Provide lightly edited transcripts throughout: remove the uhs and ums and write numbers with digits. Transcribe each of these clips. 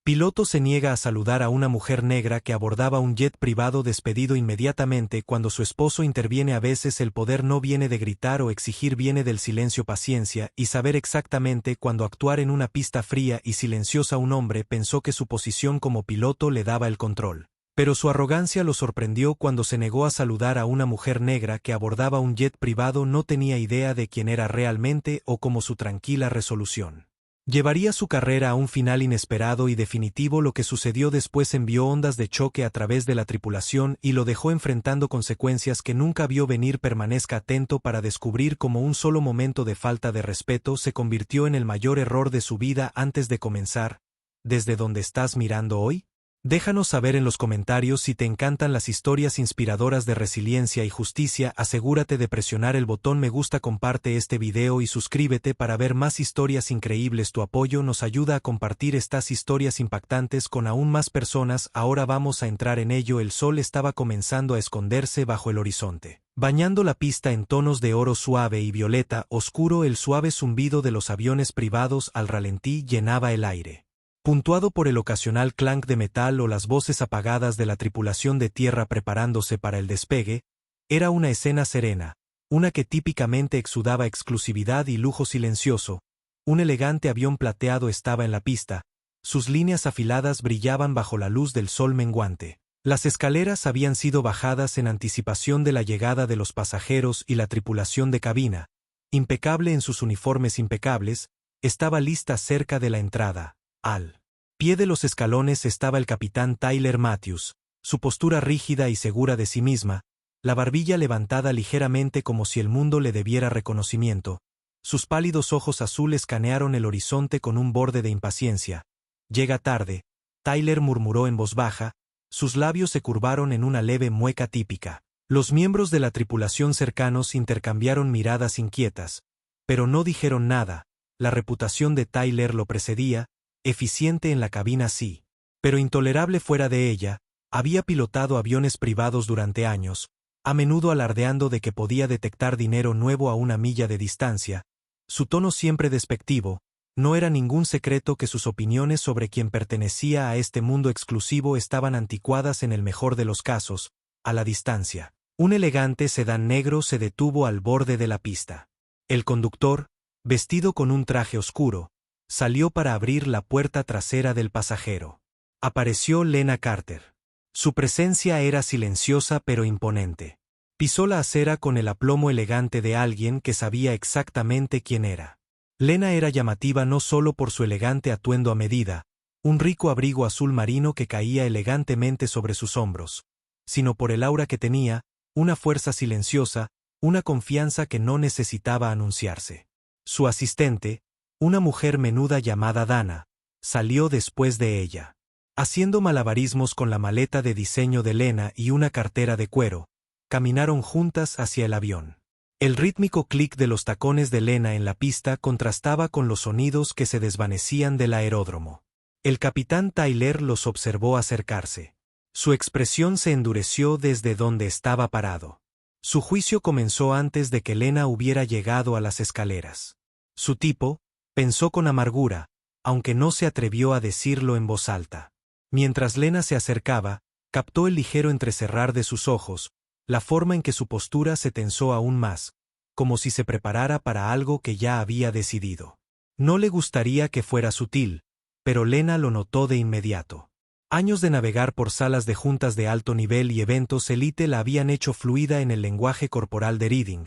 Piloto se niega a saludar a una mujer negra que abordaba un jet privado despedido inmediatamente cuando su esposo interviene. A veces el poder no viene de gritar o exigir, viene del silencio, paciencia y saber exactamente cuándo actuar en una pista fría y silenciosa. Un hombre pensó que su posición como piloto le daba el control. Pero su arrogancia lo sorprendió cuando se negó a saludar a una mujer negra que abordaba un jet privado. No tenía idea de quién era realmente o cómo su tranquila resolución llevaría su carrera a un final inesperado y definitivo. Lo que sucedió después envió ondas de choque a través de la tripulación y lo dejó enfrentando consecuencias que nunca vio venir. Permanezca atento para descubrir cómo un solo momento de falta de respeto se convirtió en el mayor error de su vida. Antes de comenzar, ¿desde dónde estás mirando hoy? Déjanos saber en los comentarios si te encantan las historias inspiradoras de resiliencia y justicia. Asegúrate de presionar el botón me gusta, comparte este video y suscríbete para ver más historias increíbles. Tu apoyo nos ayuda a compartir estas historias impactantes con aún más personas. Ahora vamos a entrar en ello. El sol estaba comenzando a esconderse bajo el horizonte, bañando la pista en tonos de oro suave y violeta oscuro. El suave zumbido de los aviones privados al ralentí llenaba el aire, puntuado por el ocasional clank de metal o las voces apagadas de la tripulación de tierra preparándose para el despegue. Era una escena serena, una que típicamente exudaba exclusividad y lujo silencioso. Un elegante avión plateado estaba en la pista, sus líneas afiladas brillaban bajo la luz del sol menguante. Las escaleras habían sido bajadas en anticipación de la llegada de los pasajeros y la tripulación de cabina, impecable en sus uniformes impecables, estaba lista cerca de la entrada. Al pie de los escalones estaba el capitán Tyler Matthews, su postura rígida y segura de sí misma, la barbilla levantada ligeramente como si el mundo le debiera reconocimiento. Sus pálidos ojos azules escanearon el horizonte con un borde de impaciencia. «Llega tarde», Tyler murmuró en voz baja, sus labios se curvaron en una leve mueca típica. Los miembros de la tripulación cercanos intercambiaron miradas inquietas, pero no dijeron nada. La reputación de Tyler lo precedía. Eficiente en la cabina sí, pero intolerable fuera de ella. Había pilotado aviones privados durante años, a menudo alardeando de que podía detectar dinero nuevo a una milla de distancia. Su tono siempre despectivo, no era ningún secreto que sus opiniones sobre quien pertenecía a este mundo exclusivo estaban anticuadas. En el mejor de los casos, a la distancia. Un elegante sedán negro se detuvo al borde de la pista. El conductor, vestido con un traje oscuro, salió para abrir la puerta trasera del pasajero. Apareció Lena Carter. Su presencia era silenciosa pero imponente. Pisó la acera con el aplomo elegante de alguien que sabía exactamente quién era. Lena era llamativa no solo por su elegante atuendo a medida, un rico abrigo azul marino que caía elegantemente sobre sus hombros, sino por el aura que tenía, una fuerza silenciosa, una confianza que no necesitaba anunciarse. Su asistente, una mujer menuda llamada Dana, salió después de ella. Haciendo malabarismos con la maleta de diseño de Lena y una cartera de cuero, caminaron juntas hacia el avión. El rítmico clic de los tacones de Lena en la pista contrastaba con los sonidos que se desvanecían del aeródromo. El capitán Tyler los observó acercarse. Su expresión se endureció desde donde estaba parado. Su juicio comenzó antes de que Lena hubiera llegado a las escaleras. Su tipo, pensó con amargura, aunque no se atrevió a decirlo en voz alta. Mientras Lena se acercaba, captó el ligero entrecerrar de sus ojos, la forma en que su postura se tensó aún más, como si se preparara para algo que ya había decidido. No le gustaría que fuera sutil, pero Lena lo notó de inmediato. Años de navegar por salas de juntas de alto nivel y eventos élite la habían hecho fluida en el lenguaje corporal de Reading,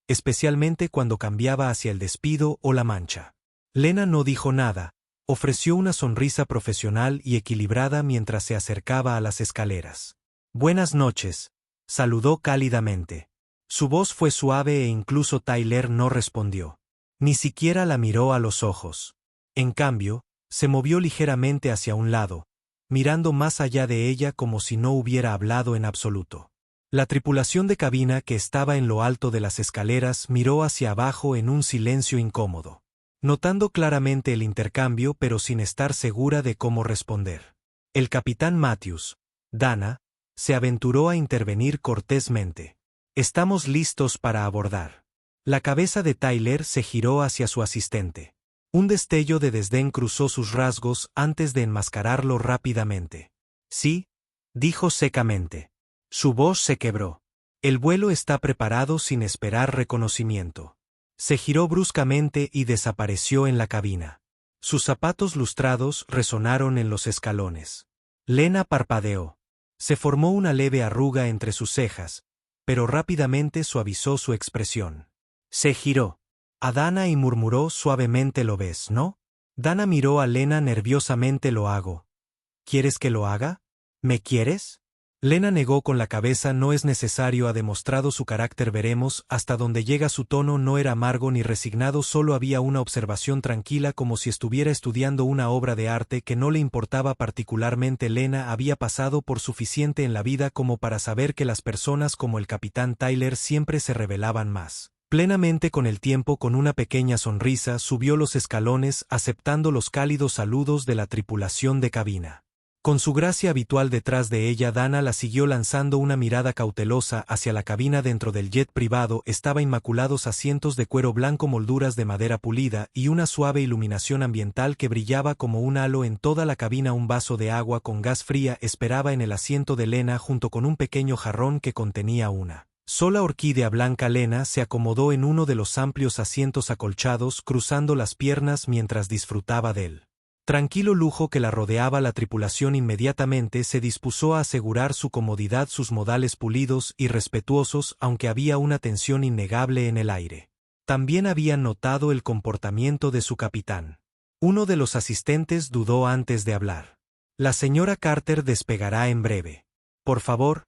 especialmente cuando cambiaba hacia el despido o la mancha. Lena no dijo nada, ofreció una sonrisa profesional y equilibrada mientras se acercaba a las escaleras. «Buenas noches», saludó cálidamente. Su voz fue suave e incluso Tyler no respondió. Ni siquiera la miró a los ojos. En cambio, se movió ligeramente hacia un lado, mirando más allá de ella como si no hubiera hablado en absoluto. La tripulación de cabina que estaba en lo alto de las escaleras miró hacia abajo en un silencio incómodo, notando claramente el intercambio pero sin estar segura de cómo responder. El capitán Matthews, Dana, se aventuró a intervenir cortésmente. «Estamos listos para abordar». La cabeza de Tyler se giró hacia su asistente. Un destello de desdén cruzó sus rasgos antes de enmascararlo rápidamente. Sí, dijo secamente. Su voz se quebró. El vuelo está preparado sin esperar reconocimiento. Se giró bruscamente y desapareció en la cabina. Sus zapatos lustrados resonaron en los escalones. Lena parpadeó. Se formó una leve arruga entre sus cejas, pero rápidamente suavizó su expresión. Se giró a Dana y murmuró suavemente: ¿Lo ves, no? Dana miró a Lena nerviosamente. Lo hago. ¿Quieres que lo haga? ¿Me quieres? Lena negó con la cabeza. No es necesario, ha demostrado su carácter. Veremos hasta dónde llega. Su tono no era amargo ni resignado, solo había una observación tranquila, como si estuviera estudiando una obra de arte que no le importaba particularmente. Lena había pasado por suficiente en la vida como para saber que las personas como el capitán Tyler siempre se rebelaban más plenamente con el tiempo. Con una pequeña sonrisa subió los escalones, aceptando los cálidos saludos de la tripulación de cabina. Con su gracia habitual detrás de ella, Dana la siguió lanzando una mirada cautelosa hacia la cabina. Dentro del jet privado estaba inmaculados asientos de cuero blanco, molduras de madera pulida y una suave iluminación ambiental que brillaba como un halo en toda la cabina. Un vaso de agua con gas fría esperaba en el asiento de Lena junto con un pequeño jarrón que contenía una sola orquídea blanca. Lena se acomodó en uno de los amplios asientos acolchados, cruzando las piernas mientras disfrutaba del tranquilo lujo que la rodeaba. La tripulación inmediatamente se dispuso a asegurar su comodidad, sus modales pulidos y respetuosos, aunque había una tensión innegable en el aire. También habían notado el comportamiento de su capitán. Uno de los asistentes dudó antes de hablar. La señora Carter despegará en breve. Por favor,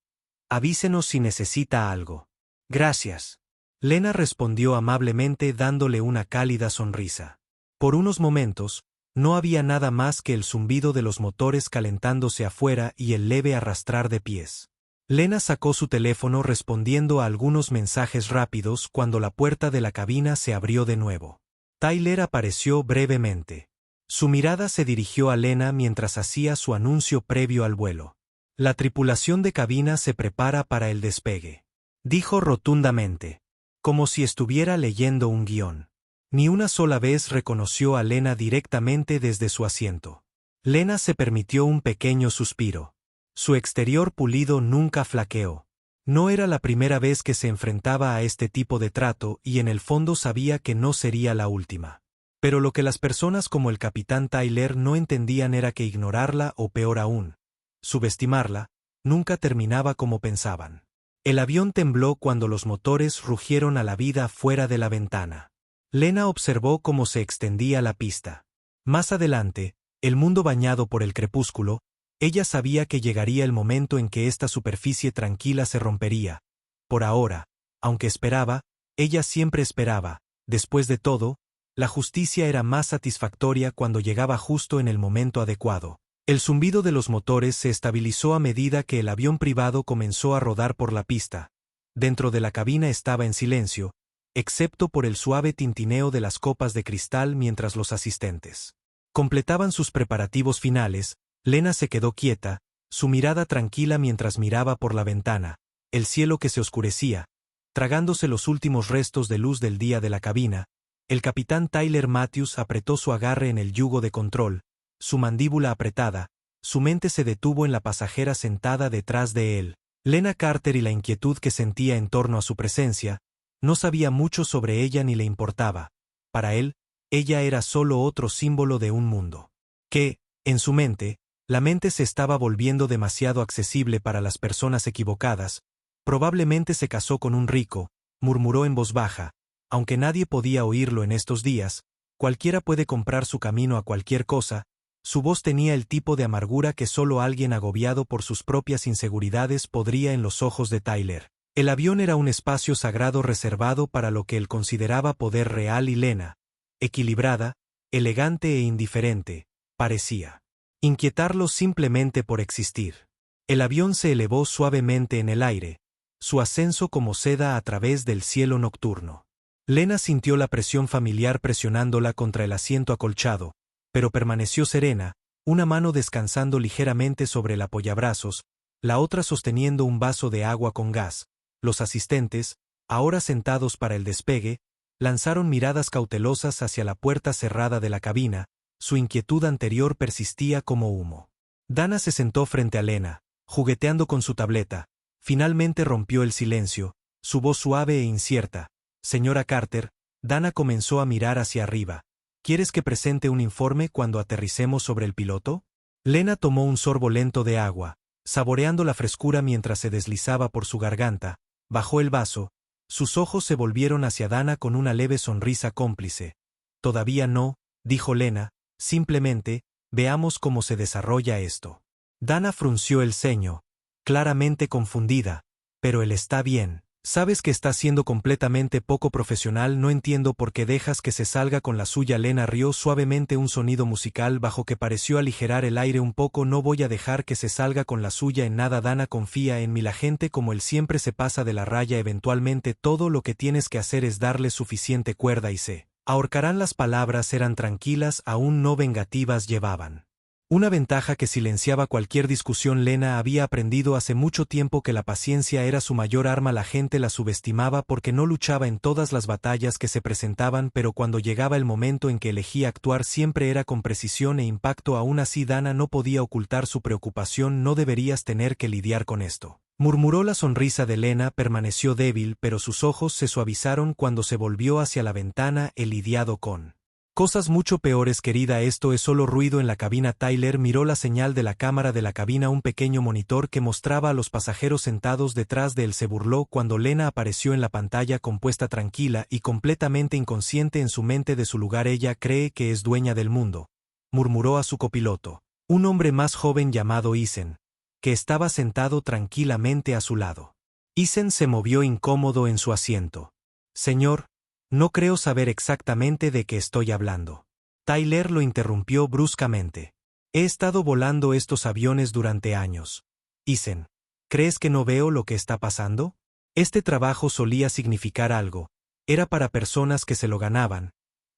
avísenos si necesita algo. Gracias. Lena respondió amablemente, dándole una cálida sonrisa. Por unos momentos, no había nada más que el zumbido de los motores calentándose afuera y el leve arrastrar de pies. Lena sacó su teléfono respondiendo a algunos mensajes rápidos cuando la puerta de la cabina se abrió de nuevo. Tyler apareció brevemente. Su mirada se dirigió a Lena mientras hacía su anuncio previo al vuelo. La tripulación de cabina se prepara para el despegue, dijo rotundamente, como si estuviera leyendo un guión. Ni una sola vez reconoció a Lena directamente desde su asiento. Lena se permitió un pequeño suspiro. Su exterior pulido nunca flaqueó. No era la primera vez que se enfrentaba a este tipo de trato y en el fondo sabía que no sería la última. Pero lo que las personas como el capitán Tyler no entendían era que ignorarla, o peor aún, subestimarla, nunca terminaba como pensaban. El avión tembló cuando los motores rugieron a la vida fuera de la ventana. Lena observó cómo se extendía la pista. Más adelante, el mundo bañado por el crepúsculo, ella sabía que llegaría el momento en que esta superficie tranquila se rompería. Por ahora, aunque esperaba, ella siempre esperaba. Después de todo, la justicia era más satisfactoria cuando llegaba justo en el momento adecuado. El zumbido de los motores se estabilizó a medida que el avión privado comenzó a rodar por la pista. Dentro de la cabina estaba en silencio, excepto por el suave tintineo de las copas de cristal mientras los asistentes completaban sus preparativos finales. Lena se quedó quieta, su mirada tranquila mientras miraba por la ventana, el cielo que se oscurecía, tragándose los últimos restos de luz del día de la cabina. El capitán Tyler Matthews apretó su agarre en el yugo de control, su mandíbula apretada, su mente se detuvo en la pasajera sentada detrás de él. Lena Carter, y la inquietud que sentía en torno a su presencia, no sabía mucho sobre ella ni le importaba. Para él, ella era solo otro símbolo de un mundo que, en su mente, la mente se estaba volviendo demasiado accesible para las personas equivocadas. Probablemente se casó con un rico, murmuró en voz baja, aunque nadie podía oírlo en estos días. Cualquiera puede comprar su camino a cualquier cosa. Su voz tenía el tipo de amargura que solo alguien agobiado por sus propias inseguridades podría en los ojos de Tyler. El avión era un espacio sagrado reservado para lo que él consideraba poder real, y Lena, equilibrada, elegante e indiferente, parecía inquietarlo simplemente por existir. El avión se elevó suavemente en el aire, su ascenso como seda a través del cielo nocturno. Lena sintió la presión familiar presionándola contra el asiento acolchado, pero permaneció serena, una mano descansando ligeramente sobre el apoyabrazos, la otra sosteniendo un vaso de agua con gas. Los asistentes, ahora sentados para el despegue, Lanzaron miradas cautelosas hacia la puerta cerrada de la cabina, su inquietud anterior persistía como humo. Dana se sentó frente a Lena, jugueteando con su tableta. Finalmente rompió el silencio, su voz suave e incierta. Señora Carter, Dana comenzó a mirar hacia arriba. ¿Quieres que presente un informe cuando aterricemos sobre el piloto? Lena tomó un sorbo lento de agua, saboreando la frescura mientras se deslizaba por su garganta, bajó el vaso, sus ojos se volvieron hacia Dana con una leve sonrisa cómplice. Todavía no, dijo Lena, simplemente, veamos cómo se desarrolla esto. Dana frunció el ceño, claramente confundida. Pero él está bien. Sabes que está siendo completamente poco profesional, no entiendo por qué dejas que se salga con la suya. Lena rió suavemente, un sonido musical bajo que pareció aligerar el aire un poco. No voy a dejar que se salga con la suya en nada. Dana, confía en mí, la gente como él siempre se pasa de la raya. Eventualmente todo lo que tienes que hacer es darle suficiente cuerda y se ahorcarán. Las palabras eran tranquilas, aún no vengativas. Llevaban una ventaja que silenciaba cualquier discusión. Lena había aprendido hace mucho tiempo que la paciencia era su mayor arma. La gente la subestimaba porque no luchaba en todas las batallas que se presentaban, pero cuando llegaba el momento en que elegía actuar siempre era con precisión e impacto. Aún así, Dana no podía ocultar su preocupación. No deberías tener que lidiar con esto, murmuró. La sonrisa de Lena permaneció débil, pero sus ojos se suavizaron cuando se volvió hacia la ventana. He lidiado con cosas mucho peores, querida. Esto es solo ruido en la cabina. Tyler miró la señal de la cámara de la cabina, un pequeño monitor que mostraba a los pasajeros sentados detrás de él. Se burló cuando Lena apareció en la pantalla, compuesta, tranquila y completamente inconsciente en su mente de su lugar. Ella cree que es dueña del mundo, murmuró a su copiloto, un hombre más joven llamado Isen, que estaba sentado tranquilamente a su lado. Isen se movió incómodo en su asiento. Señor, no creo saber exactamente de qué estoy hablando. Tyler lo interrumpió bruscamente. He estado volando estos aviones durante años. Isen, ¿crees que no veo lo que está pasando? Este trabajo solía significar algo. Era para personas que se lo ganaban.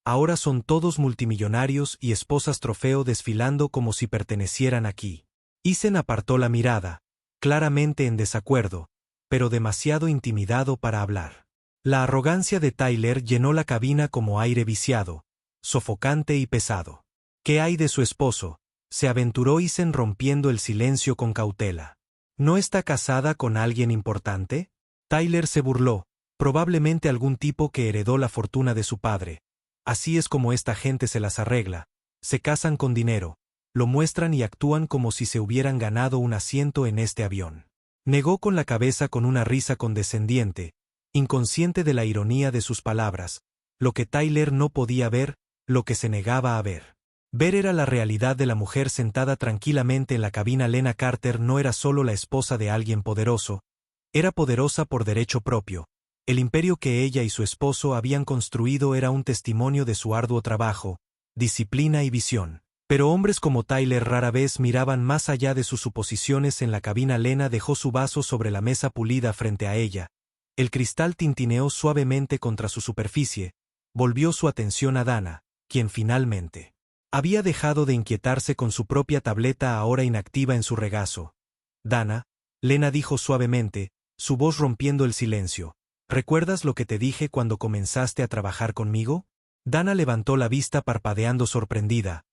Ahora son todos multimillonarios y esposas trofeo desfilando como si pertenecieran aquí. Isen apartó la mirada, claramente en desacuerdo, pero demasiado intimidado para hablar. La arrogancia de Tyler llenó la cabina como aire viciado, sofocante y pesado. ¿Qué hay de su esposo?, se aventuró Isen, rompiendo el silencio con cautela. ¿No está casada con alguien importante? Tyler se burló, probablemente algún tipo que heredó la fortuna de su padre. Así es como esta gente se las arregla. Se casan con dinero, lo muestran y actúan como si se hubieran ganado un asiento en este avión. Negó con la cabeza con una risa condescendiente, inconsciente de la ironía de sus palabras, lo que Tyler no podía ver, lo que se negaba a ver. Ver era la realidad de la mujer sentada tranquilamente en la cabina. Lena Carter no era solo la esposa de alguien poderoso, era poderosa por derecho propio. El imperio que ella y su esposo habían construido era un testimonio de su arduo trabajo, disciplina y visión. Pero hombres como Tyler rara vez miraban más allá de sus suposiciones. En la cabina, Lena dejó su vaso sobre la mesa pulida frente a ella. El cristal tintineó suavemente contra su superficie. Volvió su atención a Dana, quien finalmente había dejado de inquietarse con su propia tableta, ahora inactiva en su regazo. Dana, Lena dijo suavemente, su voz rompiendo el silencio. ¿Recuerdas lo que te dije cuando comenzaste a trabajar conmigo? Dana levantó la vista parpadeando sorprendida.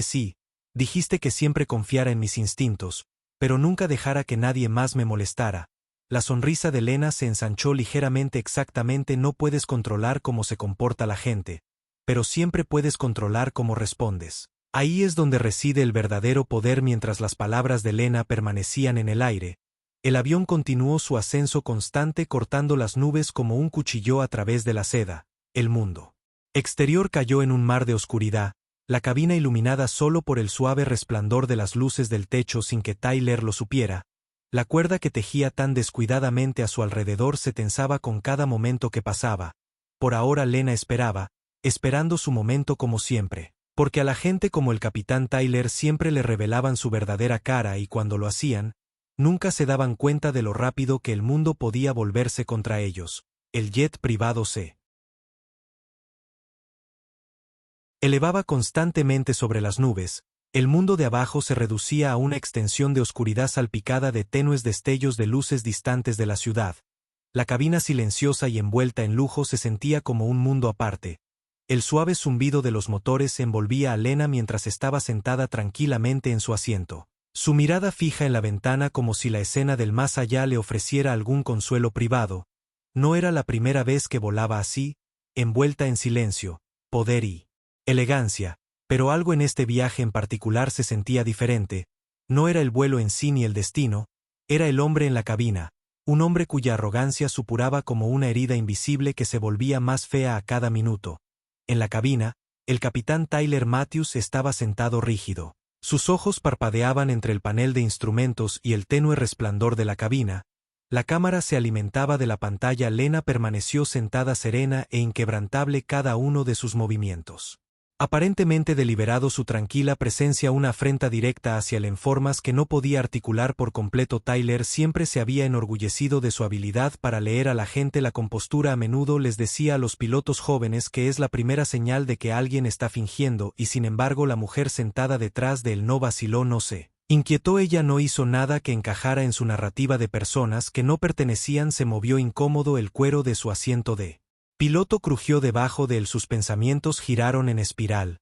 Sí, dijiste que siempre confiara en mis instintos, pero nunca dejara que nadie más me molestara. La sonrisa de Lena se ensanchó ligeramente. Exactamente, no puedes controlar cómo se comporta la gente, pero siempre puedes controlar cómo respondes. Ahí es donde reside el verdadero poder. Mientras las palabras de Lena permanecían en el aire, el avión continuó su ascenso constante, cortando las nubes como un cuchillo a través de la seda. El mundo exterior cayó en un mar de oscuridad, la cabina iluminada solo por el suave resplandor de las luces del techo sin que Tyler lo supiera. La cuerda que tejía tan descuidadamente a su alrededor se tensaba con cada momento que pasaba. Por ahora Lena esperaba, esperando su momento como siempre, porque a la gente como el capitán Tyler siempre le revelaban su verdadera cara y cuando lo hacían, nunca se daban cuenta de lo rápido que el mundo podía volverse contra ellos. El jet privado se elevaba constantemente sobre las nubes. El mundo de abajo se reducía a una extensión de oscuridad salpicada de tenues destellos de luces distantes de la ciudad. La cabina silenciosa y envuelta en lujo se sentía como un mundo aparte. El suave zumbido de los motores envolvía a Lena mientras estaba sentada tranquilamente en su asiento. Su mirada fija en la ventana como si la escena del más allá le ofreciera algún consuelo privado. No era la primera vez que volaba así, envuelta en silencio, poder y elegancia, pero algo en este viaje en particular se sentía diferente. No era el vuelo en sí ni el destino, era el hombre en la cabina, un hombre cuya arrogancia supuraba como una herida invisible que se volvía más fea a cada minuto. En la cabina, el capitán Tyler Matthews estaba sentado rígido. Sus ojos parpadeaban entre el panel de instrumentos y el tenue resplandor de la cabina. La cámara se alimentaba de la pantalla. Lena permaneció sentada serena e inquebrantable cada uno de sus movimientos. Aparentemente deliberado su tranquila presencia, una afrenta directa hacia el enformas que no podía articular por completo. Tyler siempre se había enorgullecido de su habilidad para leer a la gente. La compostura a menudo les decía a los pilotos jóvenes que es la primera señal de que alguien está fingiendo, y sin embargo la mujer sentada detrás de él no vaciló, no se inquietó. Ella no hizo nada que encajara en su narrativa de personas que no pertenecían. Se movió incómodo el cuero de su asiento de piloto crujió debajo de él. Sus pensamientos giraron en espiral.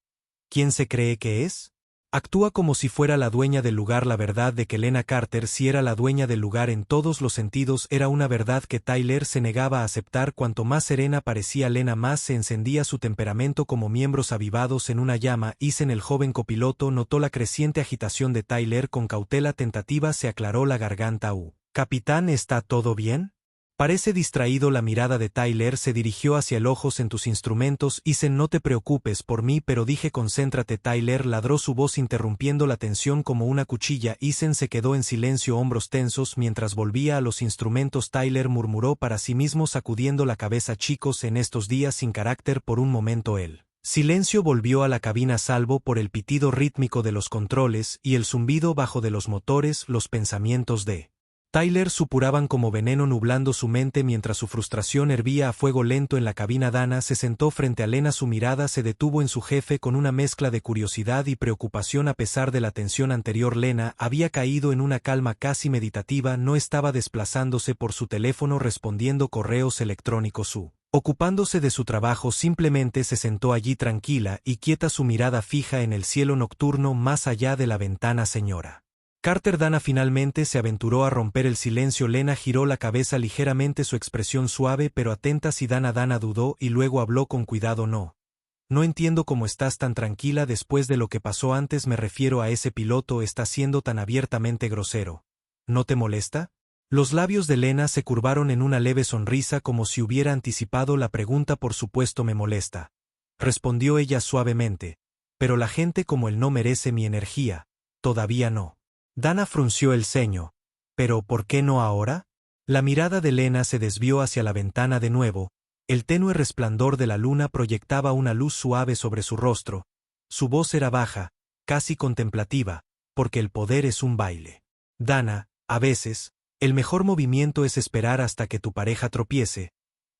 ¿Quién se cree que es? Actúa como si fuera la dueña del lugar. La verdad de que Lena Carter sí era la dueña del lugar en todos los sentidos era una verdad que Tyler se negaba a aceptar. Cuanto más serena parecía Lena, más se encendía su temperamento como miembros avivados en una llama. Eisen, el joven copiloto, notó la creciente agitación de Tyler. Con cautela tentativa se aclaró la garganta. Capitán, ¿está todo bien? Parece distraído. La mirada de Tyler se dirigió hacia el ojos en tus instrumentos. Eisen, no te preocupes por mí, pero dije concéntrate. Tyler ladró, su voz interrumpiendo la tensión como una cuchilla. Eisen se quedó en silencio, hombros tensos, mientras volvía a los instrumentos. Tyler murmuró para sí mismo sacudiendo la cabeza. Chicos, en estos días sin carácter. Por un momento el silencio volvió a la cabina, salvo por el pitido rítmico de los controles y el zumbido bajo de los motores. Los pensamientos de Tyler supuraban como veneno, nublando su mente mientras su frustración hervía a fuego lento en la cabina. Dana se sentó frente a Lena. Su mirada se detuvo en su jefe con una mezcla de curiosidad y preocupación. A pesar de la tensión anterior, Lena había caído en una calma casi meditativa. No estaba desplazándose por su teléfono respondiendo correos electrónicos ocupándose de su trabajo. Simplemente se sentó allí tranquila y quieta, su mirada fija en el cielo nocturno más allá de la ventana. Señora Carter. Dana finalmente se aventuró a romper el silencio. Lena giró la cabeza ligeramente, su expresión suave pero atenta. Si Dana dudó y luego habló con cuidado. No entiendo cómo estás tan tranquila después de lo que pasó antes. Me refiero a ese piloto, está siendo tan abiertamente grosero. ¿No te molesta? Los labios de Lena se curvaron en una leve sonrisa como si hubiera anticipado la pregunta. Por supuesto me molesta, respondió ella suavemente, pero la gente como él no merece mi energía. Todavía no. Dana frunció el ceño. ¿Pero por qué no ahora? La mirada de Lena se desvió hacia la ventana de nuevo. El tenue resplandor de la luna proyectaba una luz suave sobre su rostro. Su voz era baja, casi contemplativa, porque el poder es un baile. Dana, a veces, el mejor movimiento es esperar hasta que tu pareja tropiece.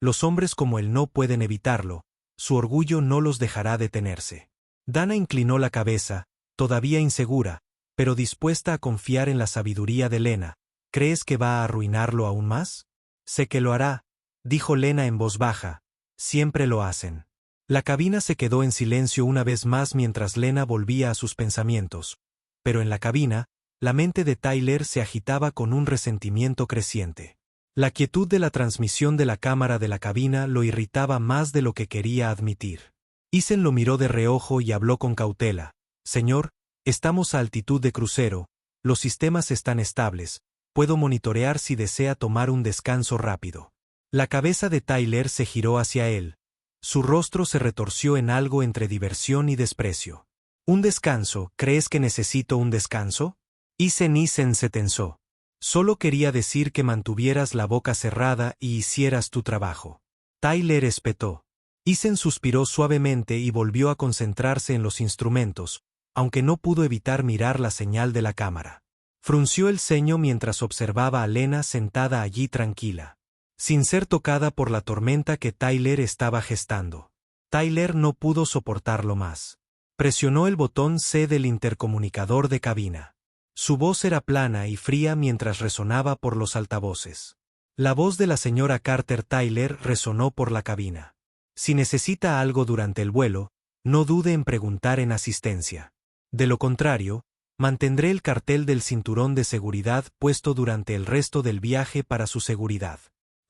Los hombres como él no pueden evitarlo. Su orgullo no los dejará detenerse. Dana inclinó la cabeza, todavía insegura, pero dispuesta a confiar en la sabiduría de Lena. ¿Crees que va a arruinarlo aún más? Sé que lo hará, dijo Lena en voz baja. Siempre lo hacen. La cabina se quedó en silencio una vez más mientras Lena volvía a sus pensamientos. Pero en la cabina, la mente de Tyler se agitaba con un resentimiento creciente. La quietud de la transmisión de la cámara de la cabina lo irritaba más de lo que quería admitir. Eisen lo miró de reojo y habló con cautela. Señor, estamos a altitud de crucero, los sistemas están estables, puedo monitorear si desea tomar un descanso rápido. La cabeza de Tyler se giró hacia él. Su rostro se retorció en algo entre diversión y desprecio. ¿Un descanso? ¿Crees que necesito un descanso? Eisen se tensó. Solo quería decir que mantuvieras la boca cerrada y hicieras tu trabajo. Tyler espetó. Eisen suspiró suavemente y volvió a concentrarse en los instrumentos, aunque no pudo evitar mirar la señal de la cámara. Frunció el ceño mientras observaba a Lena sentada allí tranquila, sin ser tocada por la tormenta que Tyler estaba gestando. Tyler no pudo soportarlo más. Presionó el botón C del intercomunicador de cabina. Su voz era plana y fría mientras resonaba por los altavoces. La voz de la señora Carter Tyler resonó por la cabina. Si necesita algo durante el vuelo, no dude en preguntar en asistencia. De lo contrario, mantendré el cartel del cinturón de seguridad puesto durante el resto del viaje para su seguridad.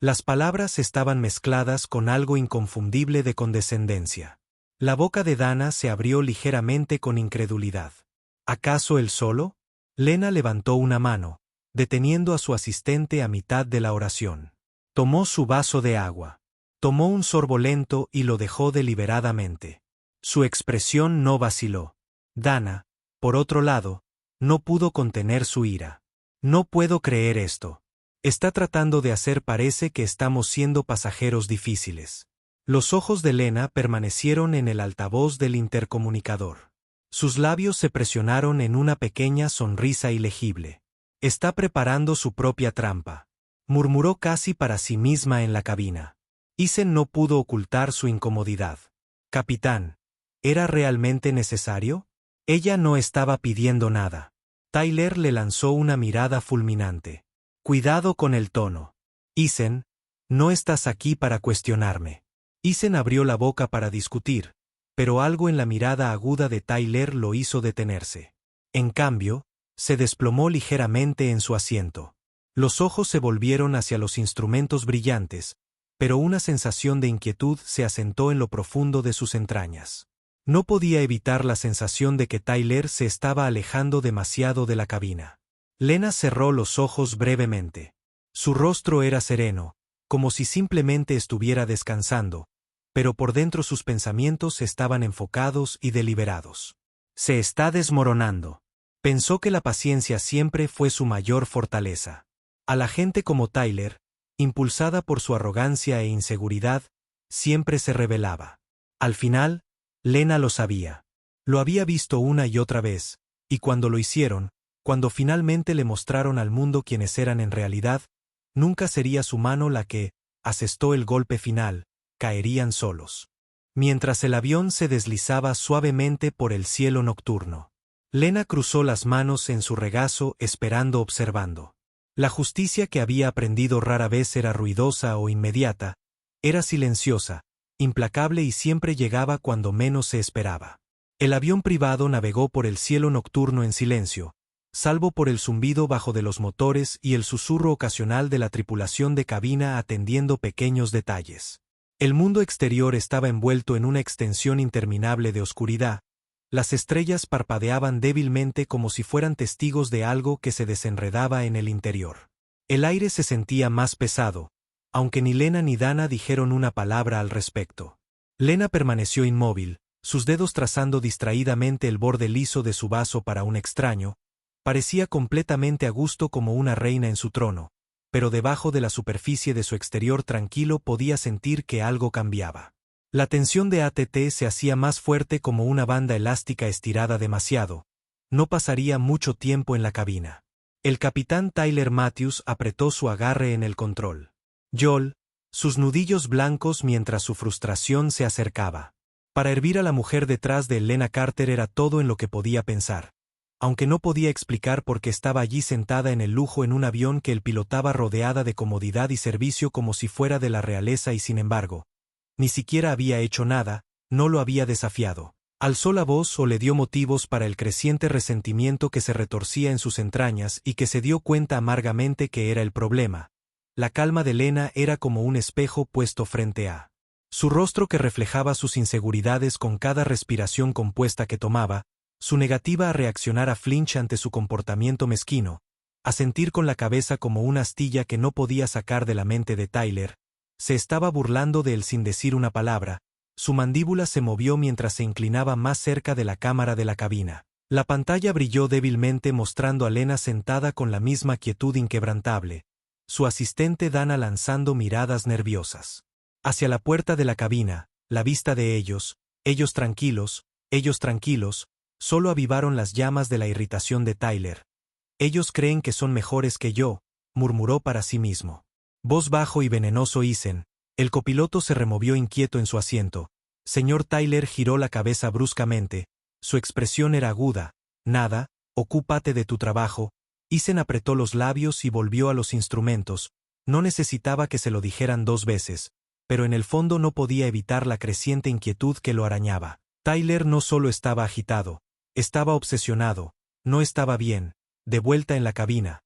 Las palabras estaban mezcladas con algo inconfundible de condescendencia. La boca de Dana se abrió ligeramente con incredulidad. ¿Acaso él solo? Lena levantó una mano, deteniendo a su asistente a mitad de la oración. Tomó su vaso de agua. Tomó un sorbo lento y lo dejó deliberadamente. Su expresión no vaciló. Dana, por otro lado, no pudo contener su ira. No puedo creer esto. Está tratando de hacer parece que estamos siendo pasajeros difíciles. Los ojos de Lena permanecieron en el altavoz del intercomunicador. Sus labios se presionaron en una pequeña sonrisa ilegible. Está preparando su propia trampa, murmuró casi para sí misma en la cabina. Isen no pudo ocultar su incomodidad. Capitán, ¿era realmente necesario? Ella no estaba pidiendo nada. Tyler le lanzó una mirada fulminante. Cuidado con el tono. Isen, no estás aquí para cuestionarme. Isen abrió la boca para discutir, pero algo en la mirada aguda de Tyler lo hizo detenerse. En cambio, se desplomó ligeramente en su asiento. Los ojos se volvieron hacia los instrumentos brillantes, pero una sensación de inquietud se asentó en lo profundo de sus entrañas. No podía evitar la sensación de que Tyler se estaba alejando demasiado de la cabina. Lena cerró los ojos brevemente. Su rostro era sereno, como si simplemente estuviera descansando, pero por dentro sus pensamientos estaban enfocados y deliberados. Se está desmoronando. Pensó que la paciencia siempre fue su mayor fortaleza. A la gente como Tyler, impulsada por su arrogancia e inseguridad, siempre se rebelaba. Al final, Lena lo sabía. Lo había visto una y otra vez, y cuando lo hicieron, cuando finalmente le mostraron al mundo quiénes eran en realidad, nunca sería su mano la que asestó el golpe final, caerían solos. Mientras el avión se deslizaba suavemente por el cielo nocturno. Lena cruzó las manos en su regazo esperando observando. La justicia que había aprendido rara vez era ruidosa o inmediata, era silenciosa, implacable y siempre llegaba cuando menos se esperaba. El avión privado navegó por el cielo nocturno en silencio, salvo por el zumbido bajo de los motores y el susurro ocasional de la tripulación de cabina atendiendo pequeños detalles. El mundo exterior estaba envuelto en una extensión interminable de oscuridad. Las estrellas parpadeaban débilmente como si fueran testigos de algo que se desenredaba en el interior. El aire se sentía más pesado, aunque ni Lena ni Dana dijeron una palabra al respecto. Lena permaneció inmóvil, sus dedos trazando distraídamente el borde liso de su vaso para un extraño. Parecía completamente a gusto como una reina en su trono, pero debajo de la superficie de su exterior tranquilo podía sentir que algo cambiaba. La tensión de ATT se hacía más fuerte como una banda elástica estirada demasiado. No pasaría mucho tiempo en la cabina. El capitán Tyler Matthews apretó su agarre en el control. Joel, sus nudillos blancos mientras su frustración se acercaba. Para hervir a la mujer detrás de Lena Carter era todo en lo que podía pensar. Aunque no podía explicar por qué estaba allí sentada en el lujo en un avión que él pilotaba rodeada de comodidad y servicio como si fuera de la realeza y sin embargo, ni siquiera había hecho nada, no lo había desafiado. Alzó la voz o le dio motivos para el creciente resentimiento que se retorcía en sus entrañas y que se dio cuenta amargamente que era el problema. La calma de Lena era como un espejo puesto frente a su rostro que reflejaba sus inseguridades con cada respiración compuesta que tomaba, su negativa a reaccionar a Flinch ante su comportamiento mezquino, a sentir con la cabeza como una astilla que no podía sacar de la mente de Tyler. Se estaba burlando de él sin decir una palabra. Su mandíbula se movió mientras se inclinaba más cerca de la cámara de la cabina. La pantalla brilló débilmente mostrando a Lena sentada con la misma quietud inquebrantable, su asistente Dana lanzando miradas nerviosas. Hacia la puerta de la cabina, la vista de ellos tranquilos, solo avivaron las llamas de la irritación de Tyler. Ellos creen que son mejores que yo, murmuró para sí mismo. Voz bajo y venenoso Isen. El copiloto se removió inquieto en su asiento. Señor Tyler giró la cabeza bruscamente. Su expresión era aguda. Nada, ocúpate de tu trabajo. Isen apretó los labios y volvió a los instrumentos, No necesitaba que se lo dijeran 2 veces, pero en el fondo no podía evitar la creciente inquietud que lo arañaba. Tyler no solo estaba agitado, estaba obsesionado, no estaba bien. De vuelta en la cabina,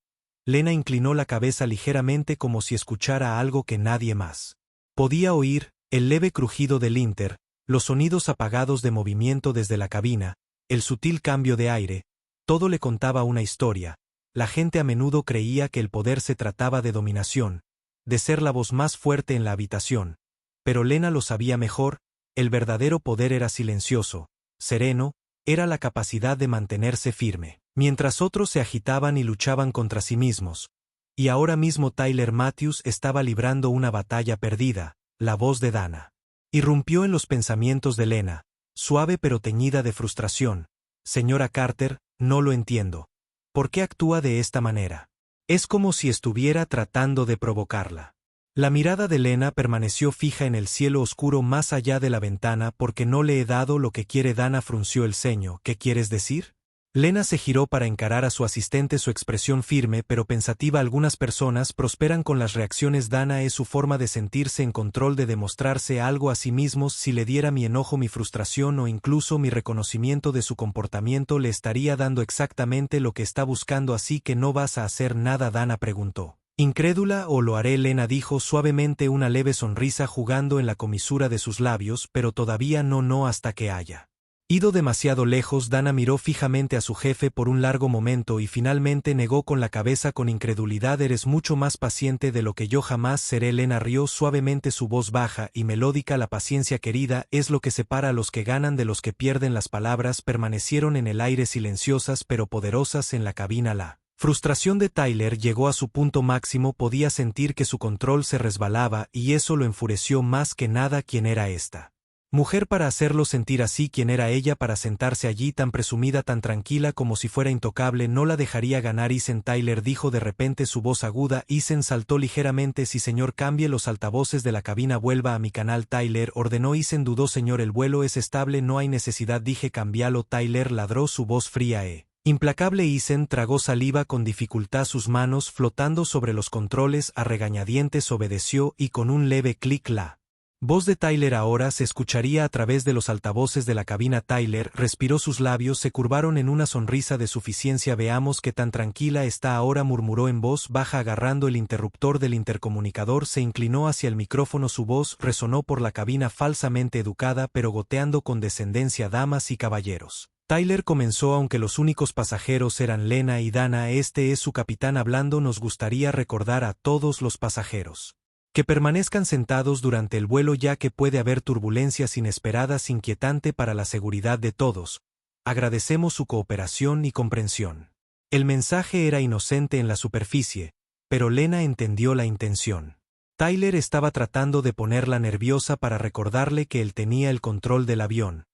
Lena inclinó la cabeza ligeramente como si escuchara algo que nadie más podía oír, el leve crujido del linter, los sonidos apagados de movimiento desde la cabina, el sutil cambio de aire. Todo le contaba una historia. La gente a menudo creía que el poder se trataba de dominación, de ser la voz más fuerte en la habitación. Pero Lena lo sabía mejor, el verdadero poder era silencioso, sereno, era la capacidad de mantenerse firme, mientras otros se agitaban y luchaban contra sí mismos. Y ahora mismo Tyler Matthews estaba librando una batalla perdida. La voz de Dana irrumpió en los pensamientos de Lena, suave pero teñida de frustración. Señora Carter, no lo entiendo. ¿Por qué actúa de esta manera? Es como si estuviera tratando de provocarla. La mirada de Lena permaneció fija en el cielo oscuro más allá de la ventana. ¿Por qué no le he dado lo que quiere? Dana frunció el ceño. ¿Qué quieres decir? Lena se giró para encarar a su asistente, su expresión firme pero pensativa. Algunas personas prosperan con las reacciones. Dana es su forma de sentirse en control, de demostrarse algo a sí mismos. Si le diera mi enojo, mi frustración o incluso mi reconocimiento de su comportamiento, le estaría dando exactamente lo que está buscando. ¿Así que no vas a hacer nada? Dana preguntó. Incrédula. ¿O lo haré? Lena dijo suavemente, una leve sonrisa jugando en la comisura de sus labios, pero todavía no hasta que haya ido demasiado lejos. Dana miró fijamente a su jefe por un largo momento y finalmente negó con la cabeza con incredulidad. Eres mucho más paciente de lo que yo jamás seré. Lena rió suavemente, su voz baja y melódica. La paciencia, querida, es lo que separa a los que ganan de los que pierden. Las palabras permanecieron en el aire, silenciosas pero poderosas en la cabina. La frustración de Tyler llegó a su punto máximo. Podía sentir que su control se resbalaba y eso lo enfureció más que nada. ¿Quién era esta mujer para hacerlo sentir así? ¿Quién era ella para sentarse allí tan presumida, tan tranquila, como si fuera intocable? No la dejaría ganar. Isen, Tyler dijo de repente, su voz aguda. Isen saltó ligeramente. Sí, señor. Cambie los altavoces de la cabina. Vuelva a mi canal. Tyler ordenó. Isen dudó. Señor, el vuelo es estable, no hay necesidad. Dije cambialo. Tyler ladró, su voz fría implacable. Isen tragó saliva con dificultad, sus manos flotando sobre los controles. A regañadientes obedeció y con un leve clic la voz de Tyler ahora se escucharía a través de los altavoces de la cabina. Tyler respiró, sus labios se curvaron en una sonrisa de suficiencia. Veamos qué tan tranquila está ahora, murmuró en voz baja agarrando el interruptor del intercomunicador. Se inclinó hacia el micrófono, su voz resonó por la cabina falsamente educada pero goteando con descendencia. Damas y caballeros. Tyler comenzó, aunque los únicos pasajeros eran Lena y Dana. Este es su capitán hablando. Nos gustaría recordar a todos los pasajeros que permanezcan sentados durante el vuelo, ya que puede haber turbulencias inesperadas, inquietante para la seguridad de todos. Agradecemos su cooperación y comprensión. El mensaje era inocente en la superficie, pero Lena entendió la intención. Tyler estaba tratando de ponerla nerviosa para recordarle que él tenía el control del avión,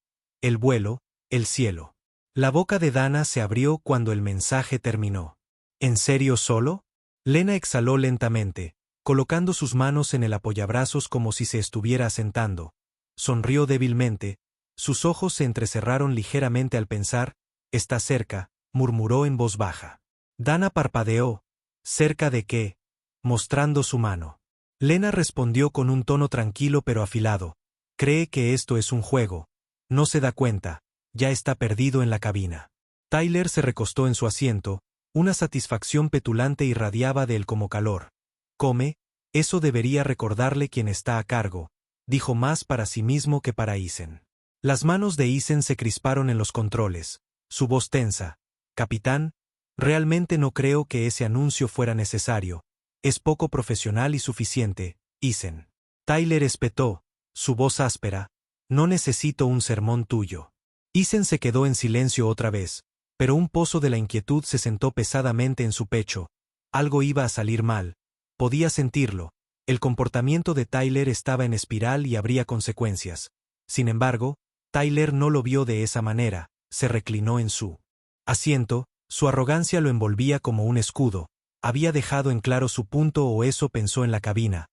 el vuelo, el cielo. La boca de Dana se abrió cuando el mensaje terminó. ¿En serio solo? Lena exhaló lentamente, colocando sus manos en el apoyabrazos como si se estuviera asentando. Sonrió débilmente, sus ojos se entrecerraron ligeramente al pensar. Está cerca, murmuró en voz baja. Dana parpadeó. ¿Cerca de qué? Mostrando su mano. Lena respondió con un tono tranquilo pero afilado. Cree que esto es un juego. No se da cuenta, ya está perdido en la cabina. Tyler se recostó en su asiento, una satisfacción petulante irradiaba de él como calor. Come, eso debería recordarle quién está a cargo, dijo más para sí mismo que para Isen. Las manos de Isen se crisparon en los controles, su voz tensa. Capitán, realmente no creo que ese anuncio fuera necesario, es poco profesional y suficiente, Isen. Tyler espetó, su voz áspera, no necesito un sermón tuyo. Isen se quedó en silencio otra vez, pero un pozo de la inquietud se sentó pesadamente en su pecho. Algo iba a salir mal. Podía sentirlo, el comportamiento de Tyler estaba en espiral y habría consecuencias. Sin embargo, Tyler no lo vio de esa manera, se reclinó en su asiento, su arrogancia lo envolvía como un escudo, había dejado en claro su punto, o eso pensó en la cabina.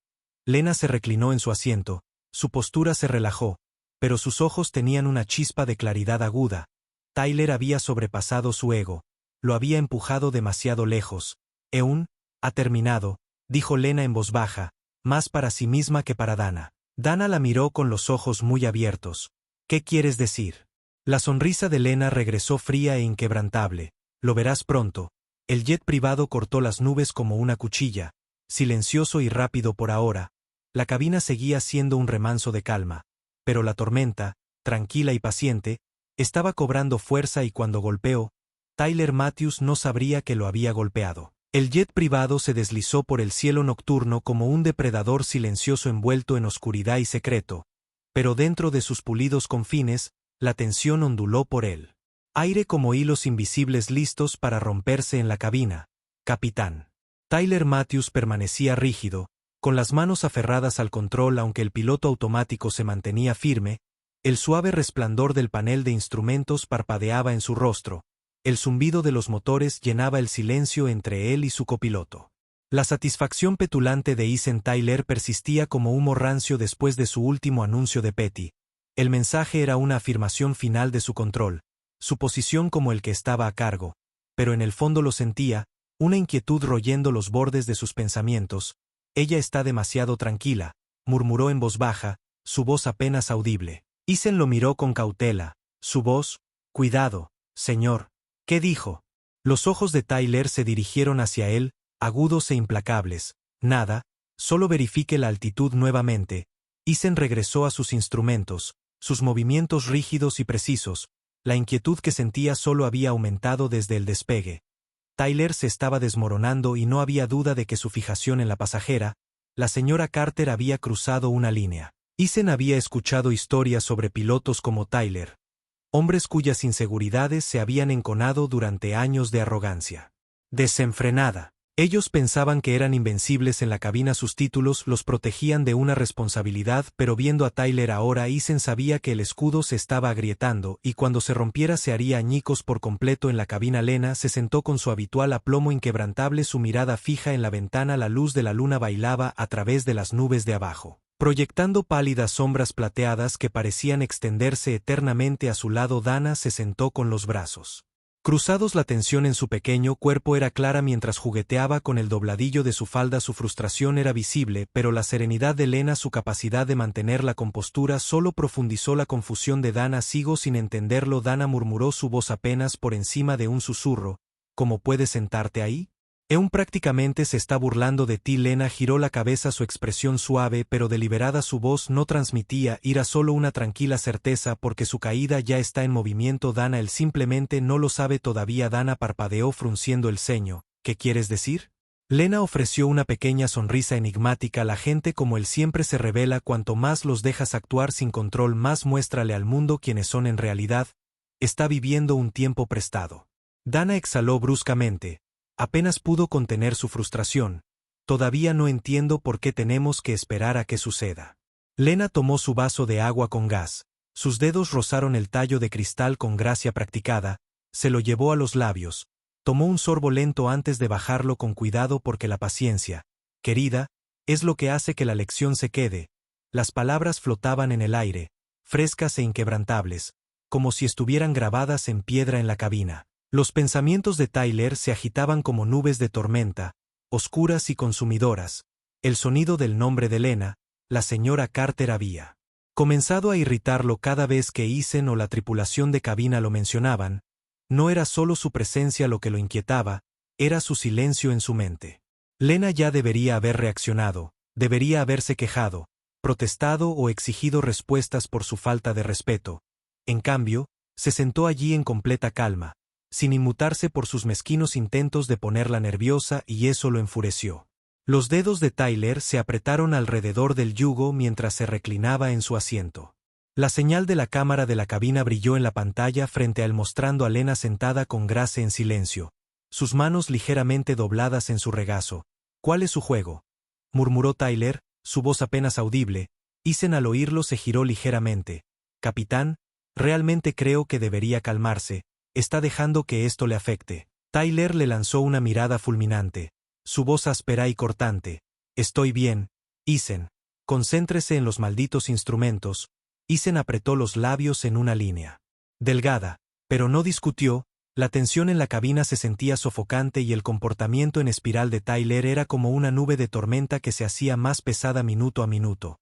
Lena se reclinó en su asiento, su postura se relajó, pero sus ojos tenían una chispa de claridad aguda. Tyler había sobrepasado su ego, lo había empujado demasiado lejos. Ha terminado, dijo Lena en voz baja, más para sí misma que para Dana. Dana la miró con los ojos muy abiertos. ¿Qué quieres decir? La sonrisa de Lena regresó fría e inquebrantable. Lo verás pronto. El jet privado cortó las nubes como una cuchilla, silencioso y rápido por ahora. La cabina seguía siendo un remanso de calma, pero la tormenta, tranquila y paciente, estaba cobrando fuerza y cuando golpeó, Tyler Matthews no sabría que lo había golpeado. El jet privado se deslizó por el cielo nocturno como un depredador silencioso envuelto en oscuridad y secreto, pero dentro de sus pulidos confines, la tensión onduló por él. Aire como hilos invisibles listos para romperse en la cabina. Capitán. Tyler Matthews permanecía rígido, con las manos aferradas al control aunque el piloto automático se mantenía firme, el suave resplandor del panel de instrumentos parpadeaba en su rostro, el zumbido de los motores llenaba el silencio entre él y su copiloto. La satisfacción petulante de Eisen Tyler persistía como humo rancio después de su último anuncio de Petty. El mensaje era una afirmación final de su control, su posición como el que estaba a cargo, pero en el fondo lo sentía, una inquietud royendo los bordes de sus pensamientos. Ella está demasiado tranquila, murmuró en voz baja, su voz apenas audible. Eisen lo miró con cautela, su voz, cuidado, señor. ¿Qué dijo? Los ojos de Tyler se dirigieron hacia él, agudos e implacables. Nada, solo verifique la altitud nuevamente. Eisen regresó a sus instrumentos, sus movimientos rígidos y precisos. La inquietud que sentía solo había aumentado desde el despegue. Tyler se estaba desmoronando y no había duda de que su fijación en la pasajera, la señora Carter, había cruzado una línea. Eisen había escuchado historias sobre pilotos como Tyler, hombres cuyas inseguridades se habían enconado durante años de arrogancia desenfrenada. Ellos pensaban que eran invencibles en la cabina, sus títulos los protegían de una responsabilidad, pero viendo a Tyler ahora, Eisen sabía que el escudo se estaba agrietando y cuando se rompiera se haría añicos por completo en la cabina. Lena se sentó con su habitual aplomo inquebrantable, su mirada fija en la ventana. La luz de la luna bailaba a través de las nubes de abajo, proyectando pálidas sombras plateadas que parecían extenderse eternamente a su lado. Dana se sentó con los brazos cruzados. La tensión en su pequeño cuerpo era clara mientras jugueteaba con el dobladillo de su falda. Su frustración era visible, pero la serenidad de Lena, su capacidad de mantener la compostura, solo profundizó la confusión de Dana. Sigo sin entenderlo. Dana murmuró, su voz apenas por encima de un susurro. ¿Cómo puedes sentarte ahí? Prácticamente se está burlando de ti. Lena giró la cabeza, su expresión suave pero deliberada. Su voz no transmitía ira, solo una tranquila certeza porque su caída ya está en movimiento. Dana, él simplemente no lo sabe todavía. Dana parpadeó frunciendo el ceño. ¿Qué quieres decir? Lena ofreció una pequeña sonrisa enigmática. La gente como él siempre se revela. Cuanto más los dejas actuar sin control, más muéstrale al mundo quiénes son en realidad. Está viviendo un tiempo prestado. Dana exhaló bruscamente. Apenas pudo contener su frustración. Todavía no entiendo por qué tenemos que esperar a que suceda. Lena tomó su vaso de agua con gas. Sus dedos rozaron el tallo de cristal con gracia practicada. Se lo llevó a los labios. Tomó un sorbo lento antes de bajarlo con cuidado porque la paciencia, querida, es lo que hace que la lección se quede. Las palabras flotaban en el aire, frescas e inquebrantables, como si estuvieran grabadas en piedra en la cabina. Los pensamientos de Tyler se agitaban como nubes de tormenta, oscuras y consumidoras. El sonido del nombre de Lena, la señora Carter, había comenzado a irritarlo cada vez que Eisen o la tripulación de cabina lo mencionaban. No era solo su presencia lo que lo inquietaba, era su silencio en su mente. Lena ya debería haber reaccionado, debería haberse quejado, protestado o exigido respuestas por su falta de respeto. En cambio, se sentó allí en completa calma, sin inmutarse por sus mezquinos intentos de ponerla nerviosa, y eso lo enfureció. Los dedos de Tyler se apretaron alrededor del yugo mientras se reclinaba en su asiento. La señal de la cámara de la cabina brilló en la pantalla frente a él, mostrando a Lena sentada con gracia en silencio, sus manos ligeramente dobladas en su regazo. ¿Cuál es su juego?, murmuró Tyler, su voz apenas audible. Eisen, al oírlo, se giró ligeramente. Capitán, realmente creo que debería calmarse. Está dejando que esto le afecte. Tyler le lanzó una mirada fulminante, su voz áspera y cortante. Estoy bien, Eisen. Concéntrese en los malditos instrumentos. Eisen apretó los labios en una línea delgada, pero no discutió. La tensión en la cabina se sentía sofocante y el comportamiento en espiral de Tyler era como una nube de tormenta que se hacía más pesada minuto a minuto.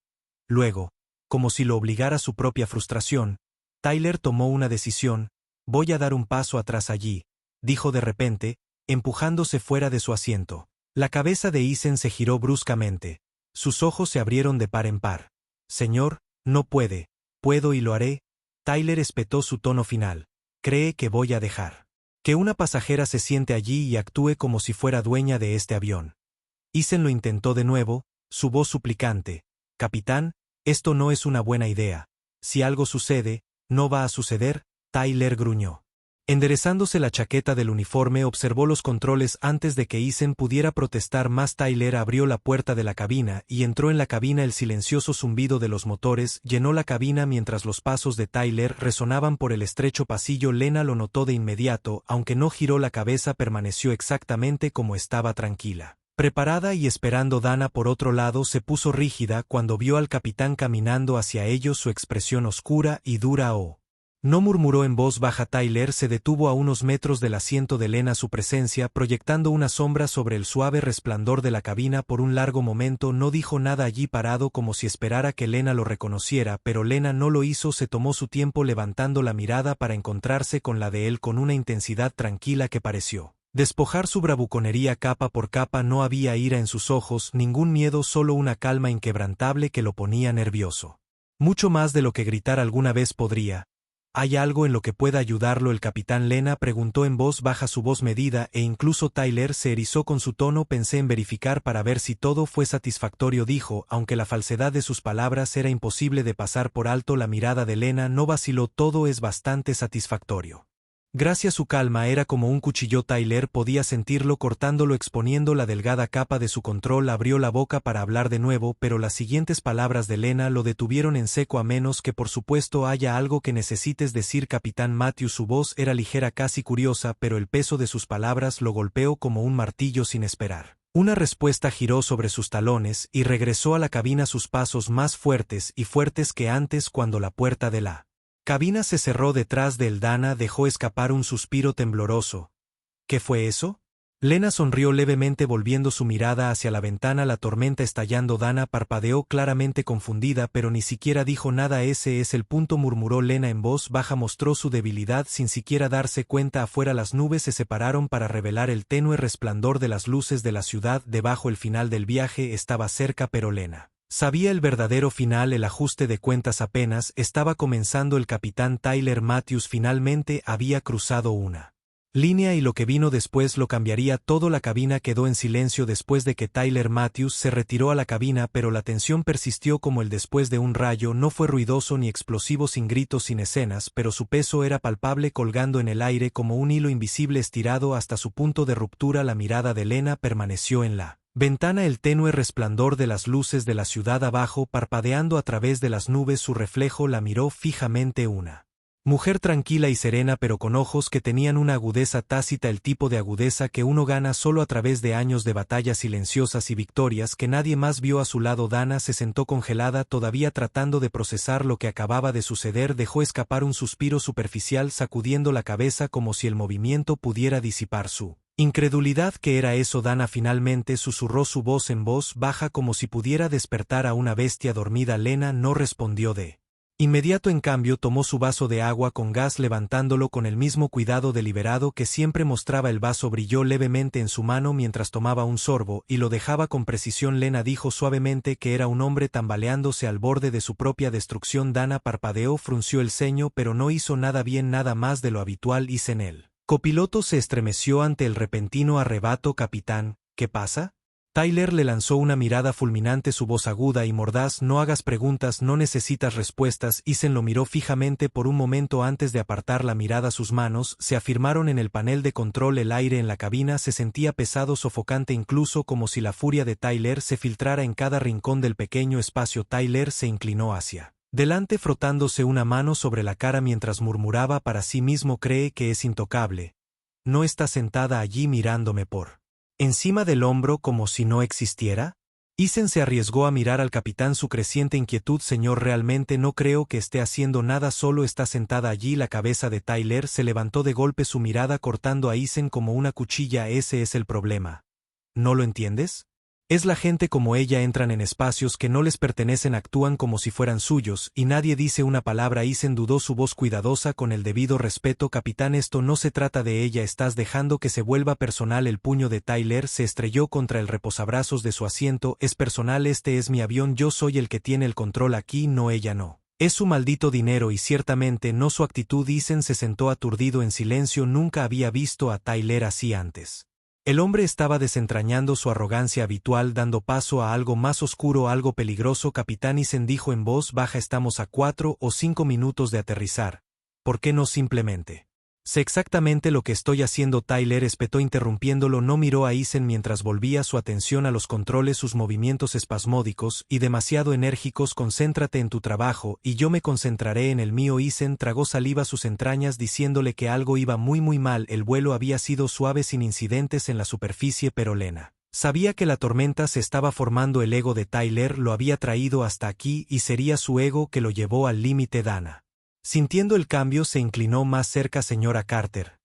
Luego, como si lo obligara su propia frustración, Tyler tomó una decisión. «Voy a dar un paso atrás allí», dijo de repente, empujándose fuera de su asiento. La cabeza de Eisen se giró bruscamente. Sus ojos se abrieron de par en par. «Señor, no puede». «Puedo y lo haré». Tyler espetó su tono final. «¿Cree que voy a dejar que una pasajera se siente allí y actúe como si fuera dueña de este avión?» Eisen lo intentó de nuevo, su voz suplicante. «Capitán, esto no es una buena idea. Si algo sucede, no va a suceder», Tyler gruñó. Enderezándose la chaqueta del uniforme observó los controles antes de que Eisen pudiera protestar más. Tyler abrió la puerta de la cabina y entró en la cabina. El silencioso zumbido de los motores llenó la cabina mientras los pasos de Tyler resonaban por el estrecho pasillo. Lena lo notó de inmediato, aunque no giró la cabeza, permaneció exactamente como estaba, tranquila, preparada y esperando. Dana, por otro lado, se puso rígida cuando vio al capitán caminando hacia ellos, su expresión oscura y dura. No murmuró en voz baja. Tyler se detuvo a unos metros del asiento de Lena, su presencia proyectando una sombra sobre el suave resplandor de la cabina. Por un largo momento no dijo nada, allí parado como si esperara que Lena lo reconociera, pero Lena no lo hizo. Se tomó su tiempo levantando la mirada para encontrarse con la de él con una intensidad tranquila que pareció despojar su bravuconería capa por capa. No había ira en sus ojos, ningún miedo, solo una calma inquebrantable que lo ponía nervioso. Mucho más de lo que gritar alguna vez podría. «¿Hay algo en lo que pueda ayudarlo el capitán?» Lena preguntó en voz baja, su voz medida, e incluso Tyler se erizó con su tono. «Pensé en verificar para ver si todo fue satisfactorio», dijo, aunque la falsedad de sus palabras era imposible de pasar por alto. La mirada de Lena no vaciló. «Todo es bastante satisfactorio». Gracias, su calma era como un cuchillo. Tyler podía sentirlo cortándolo, exponiendo la delgada capa de su control. Abrió la boca para hablar de nuevo, pero las siguientes palabras de Lena lo detuvieron en seco. «A menos que por supuesto haya algo que necesites decir, capitán Matthews». Su voz era ligera, casi curiosa, pero el peso de sus palabras lo golpeó como un martillo. Sin esperar una respuesta, giró sobre sus talones y regresó a la cabina, sus pasos más fuertes y fuertes que antes. Cuando la puerta de la cabina se cerró detrás de él, Dana dejó escapar un suspiro tembloroso. «¿Qué fue eso?» Lena sonrió levemente, volviendo su mirada hacia la ventana. «La tormenta estallando». Dana parpadeó, claramente confundida, pero ni siquiera dijo nada. «Ese es el punto», murmuró Lena en voz baja. Mostró su debilidad sin siquiera darse cuenta. Afuera las nubes se separaron para revelar el tenue resplandor de las luces de la ciudad debajo. El final del viaje estaba cerca, pero Lena sabía el verdadero final. El ajuste de cuentas apenas estaba comenzando. El capitán Tyler Matthews finalmente había cruzado una línea y lo que vino después lo cambiaría todo. La cabina quedó en silencio después de que Tyler Matthews se retiró a la cabina, pero la tensión persistió como el después de un rayo. No fue ruidoso ni explosivo, sin gritos, sin escenas, pero su peso era palpable, colgando en el aire como un hilo invisible estirado hasta su punto de ruptura. La mirada de Lena permaneció en la ventana, el tenue resplandor de las luces de la ciudad abajo parpadeando a través de las nubes. Su reflejo la miró fijamente, una mujer tranquila y serena, pero con ojos que tenían una agudeza tácita, el tipo de agudeza que uno gana solo a través de años de batallas silenciosas y victorias que nadie más vio a su lado. Dana se sentó congelada, todavía tratando de procesar lo que acababa de suceder. Dejó escapar un suspiro superficial, sacudiendo la cabeza como si el movimiento pudiera disipar su incredulidad. ¿Qué era eso? Dana finalmente susurró, su voz en voz baja como si pudiera despertar a una bestia dormida. Lena no respondió de inmediato. En cambio, tomó su vaso de agua con gas, levantándolo con el mismo cuidado deliberado que siempre mostraba. El vaso brilló levemente en su mano mientras tomaba un sorbo, y lo dejaba con precisión. Lena dijo suavemente que era un hombre tambaleándose al borde de su propia destrucción. Dana parpadeó, frunció el ceño, pero no hizo nada bien, nada más de lo habitual. Y en el copiloto se estremeció ante el repentino arrebato. «Capitán, ¿qué pasa?» Tyler le lanzó una mirada fulminante, su voz aguda y mordaz. «No hagas preguntas, no necesitas respuestas». Eisen lo miró fijamente por un momento antes de apartar la mirada. Sus manos se afirmaron en el panel de control. El aire en la cabina se sentía pesado, sofocante, incluso como si la furia de Tyler se filtrara en cada rincón del pequeño espacio. Tyler se inclinó hacia delante, frotándose una mano sobre la cara mientras murmuraba para sí mismo: «Cree que es intocable. ¿No está sentada allí mirándome por encima del hombro como si no existiera?» Eason se arriesgó a mirar al capitán su creciente inquietud. Señor, realmente no creo que esté haciendo nada, solo está sentada allí. La cabeza de Tyler se levantó de golpe, su mirada cortando a Eason como una cuchilla. Ese es el problema. ¿No lo entiendes? Es la gente como ella, entran en espacios que no les pertenecen, actúan como si fueran suyos, y nadie dice una palabra. Eason dudó, su voz cuidadosa. Con el debido respeto, capitán, esto no se trata de ella, estás dejando que se vuelva personal. El puño de Tyler se estrelló contra el reposabrazos de su asiento. Es personal, este es mi avión, yo soy el que tiene el control aquí, no ella, no. Es su maldito dinero y ciertamente no su actitud. Eason se sentó aturdido en silencio, nunca había visto a Tyler así antes. El hombre estaba desentrañando su arrogancia habitual, dando paso a algo más oscuro, algo peligroso. Capitán, Eason dijo en voz baja, estamos a 4 o 5 minutos de aterrizar. ¿Por qué no simplemente? Sé exactamente lo que estoy haciendo. Tyler espetó interrumpiéndolo, no miró a Eason mientras volvía su atención a los controles, sus movimientos espasmódicos y demasiado enérgicos. Concéntrate en tu trabajo y yo me concentraré en el mío. Eason tragó saliva, sus entrañas diciéndole que algo iba muy mal. El vuelo había sido suave sin incidentes en la superficie, pero Lena sabía que la tormenta se estaba formando. El ego de Tyler lo había traído hasta aquí y sería su ego que lo llevó al límite. Dana, sintiendo el cambio, se inclinó más cerca. Señora Carter,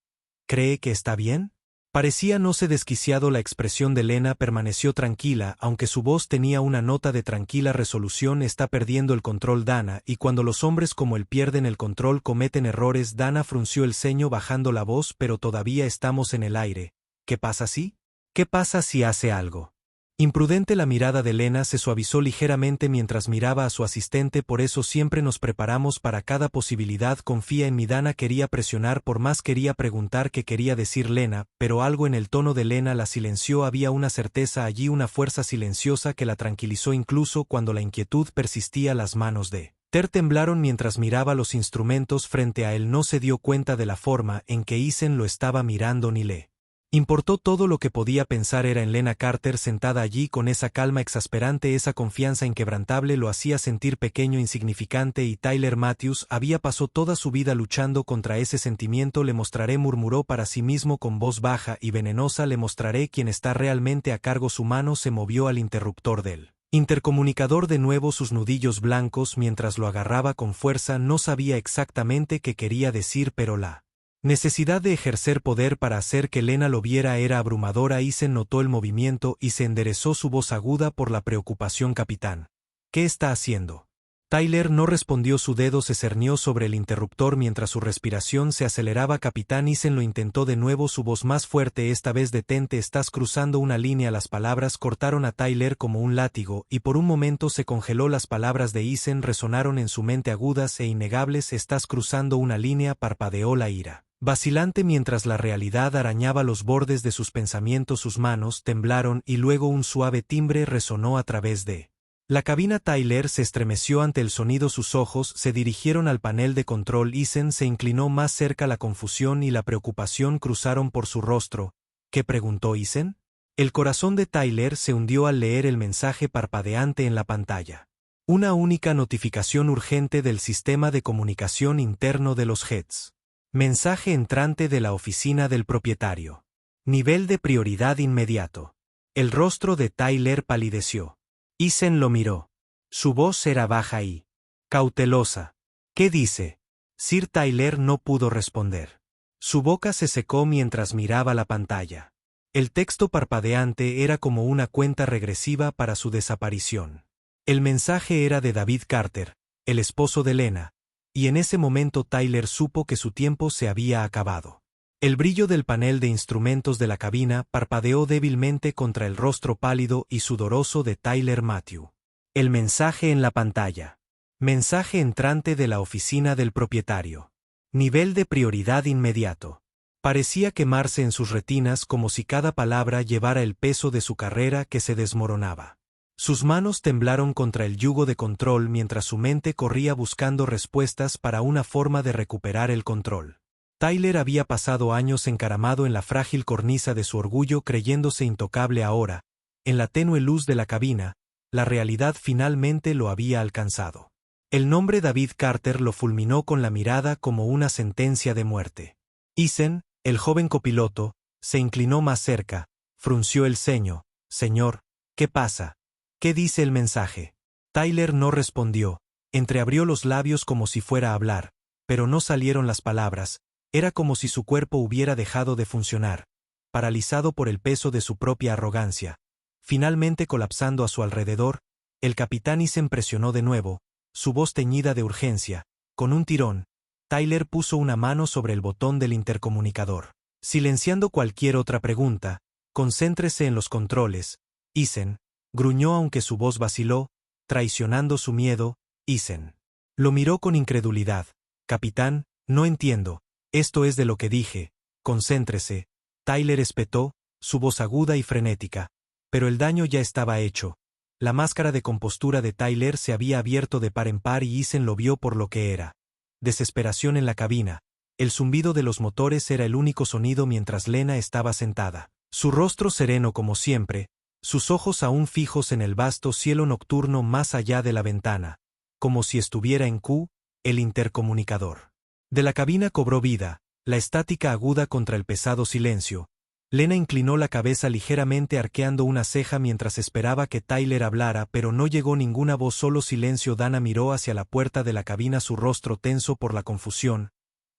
¿cree que está bien? Parecía no se desquiciado. La expresión de Lena permaneció tranquila, aunque su voz tenía una nota de tranquila resolución. Está perdiendo el control, Dana, y cuando los hombres como él pierden el control cometen errores. Dana frunció el ceño bajando la voz, pero todavía estamos en el aire. ¿Qué pasa si? ¿Qué pasa si hace algo? Imprudente. La mirada de Lena se suavizó ligeramente mientras miraba a su asistente. Por eso siempre nos preparamos para cada posibilidad. Confía en mí. Dana quería presionar, por más quería preguntar qué quería decir Lena, pero algo en el tono de Lena la silenció. Había una certeza allí, una fuerza silenciosa que la tranquilizó incluso cuando la inquietud persistía. Las manos de Ter temblaron mientras miraba los instrumentos frente a él. No se dio cuenta de la forma en que Eason lo estaba mirando ni le importó. Todo lo que podía pensar era en Lena Carter sentada allí con esa calma exasperante, esa confianza inquebrantable lo hacía sentir pequeño, insignificante. Y Tyler Matthews había pasado toda su vida luchando contra ese sentimiento. Le mostraré, murmuró para sí mismo con voz baja y venenosa, le mostraré quién está realmente a cargo. Su mano se movió al interruptor del intercomunicador, de nuevo sus nudillos blancos mientras lo agarraba con fuerza. No sabía exactamente qué quería decir, pero la necesidad de ejercer poder para hacer que Lena lo viera era abrumadora. Eason notó el movimiento y se enderezó, su voz aguda por la preocupación. Capitán, ¿qué está haciendo? Tyler no respondió, su dedo se cernió sobre el interruptor mientras su respiración se aceleraba. Capitán, Eason lo intentó de nuevo, su voz más fuerte, esta vez detente, estás cruzando una línea. Las palabras cortaron a Tyler como un látigo y por un momento se congeló. Las palabras de Eason resonaron en su mente agudas e innegables. Estás cruzando una línea, parpadeó la ira vacilante mientras la realidad arañaba los bordes de sus pensamientos. Sus manos temblaron y luego un suave timbre resonó a través de la cabina. Tyler se estremeció ante el sonido, sus ojos se dirigieron al panel de control. Eason se inclinó más cerca, la confusión y la preocupación cruzaron por su rostro. ¿Qué? Preguntó Eason. El corazón de Tyler se hundió al leer el mensaje parpadeante en la pantalla. Una única notificación urgente del sistema de comunicación interno de los Jets. Mensaje entrante de la oficina del propietario. Nivel de prioridad inmediato. El rostro de Tyler palideció. Eason lo miró. Su voz era baja y cautelosa. ¿Qué dice? Sir Tyler no pudo responder. Su boca se secó mientras miraba la pantalla. El texto parpadeante era como una cuenta regresiva para su desaparición. El mensaje era de David Carter, el esposo de Lena, y en ese momento Tyler supo que su tiempo se había acabado. El brillo del panel de instrumentos de la cabina parpadeó débilmente contra el rostro pálido y sudoroso de Tyler Matthew. El mensaje en la pantalla. Mensaje entrante de la oficina del propietario. Nivel de prioridad inmediato. Parecía quemarse en sus retinas como si cada palabra llevara el peso de su carrera que se desmoronaba. Sus manos temblaron contra el yugo de control mientras su mente corría buscando respuestas para una forma de recuperar el control. Tyler había pasado años encaramado en la frágil cornisa de su orgullo, creyéndose intocable. Ahora, en la tenue luz de la cabina, la realidad finalmente lo había alcanzado. El nombre David Carter lo fulminó con la mirada como una sentencia de muerte. Eason, el joven copiloto, se inclinó más cerca, frunció el ceño. Señor, ¿qué pasa? ¿Qué dice el mensaje? Tyler no respondió. Entreabrió los labios como si fuera a hablar, pero no salieron las palabras. Era como si su cuerpo hubiera dejado de funcionar, paralizado por el peso de su propia arrogancia. Finalmente colapsando a su alrededor, el capitán Eason presionó de nuevo, su voz teñida de urgencia. Con un tirón, Tyler puso una mano sobre el botón del intercomunicador. Silenciando cualquier otra pregunta, concéntrese en los controles. Eason, gruñó aunque su voz vaciló, traicionando su miedo. Eason lo miró con incredulidad. Capitán, no entiendo. Esto es de lo que dije. Concéntrese. Tyler espetó, su voz aguda y frenética. Pero el daño ya estaba hecho. La máscara de compostura de Tyler se había abierto de par en par y Eason lo vio por lo que era. Desesperación en la cabina. El zumbido de los motores era el único sonido mientras Lena estaba sentada. Su rostro sereno como siempre, sus ojos aún fijos en el vasto cielo nocturno más allá de la ventana, como si estuviera en Q, el intercomunicador. De la cabina cobró vida, la estática aguda contra el pesado silencio. Lena inclinó la cabeza ligeramente arqueando una ceja mientras esperaba que Tyler hablara, pero no llegó ninguna voz, solo silencio. Dana miró hacia la puerta de la cabina, su rostro tenso por la confusión.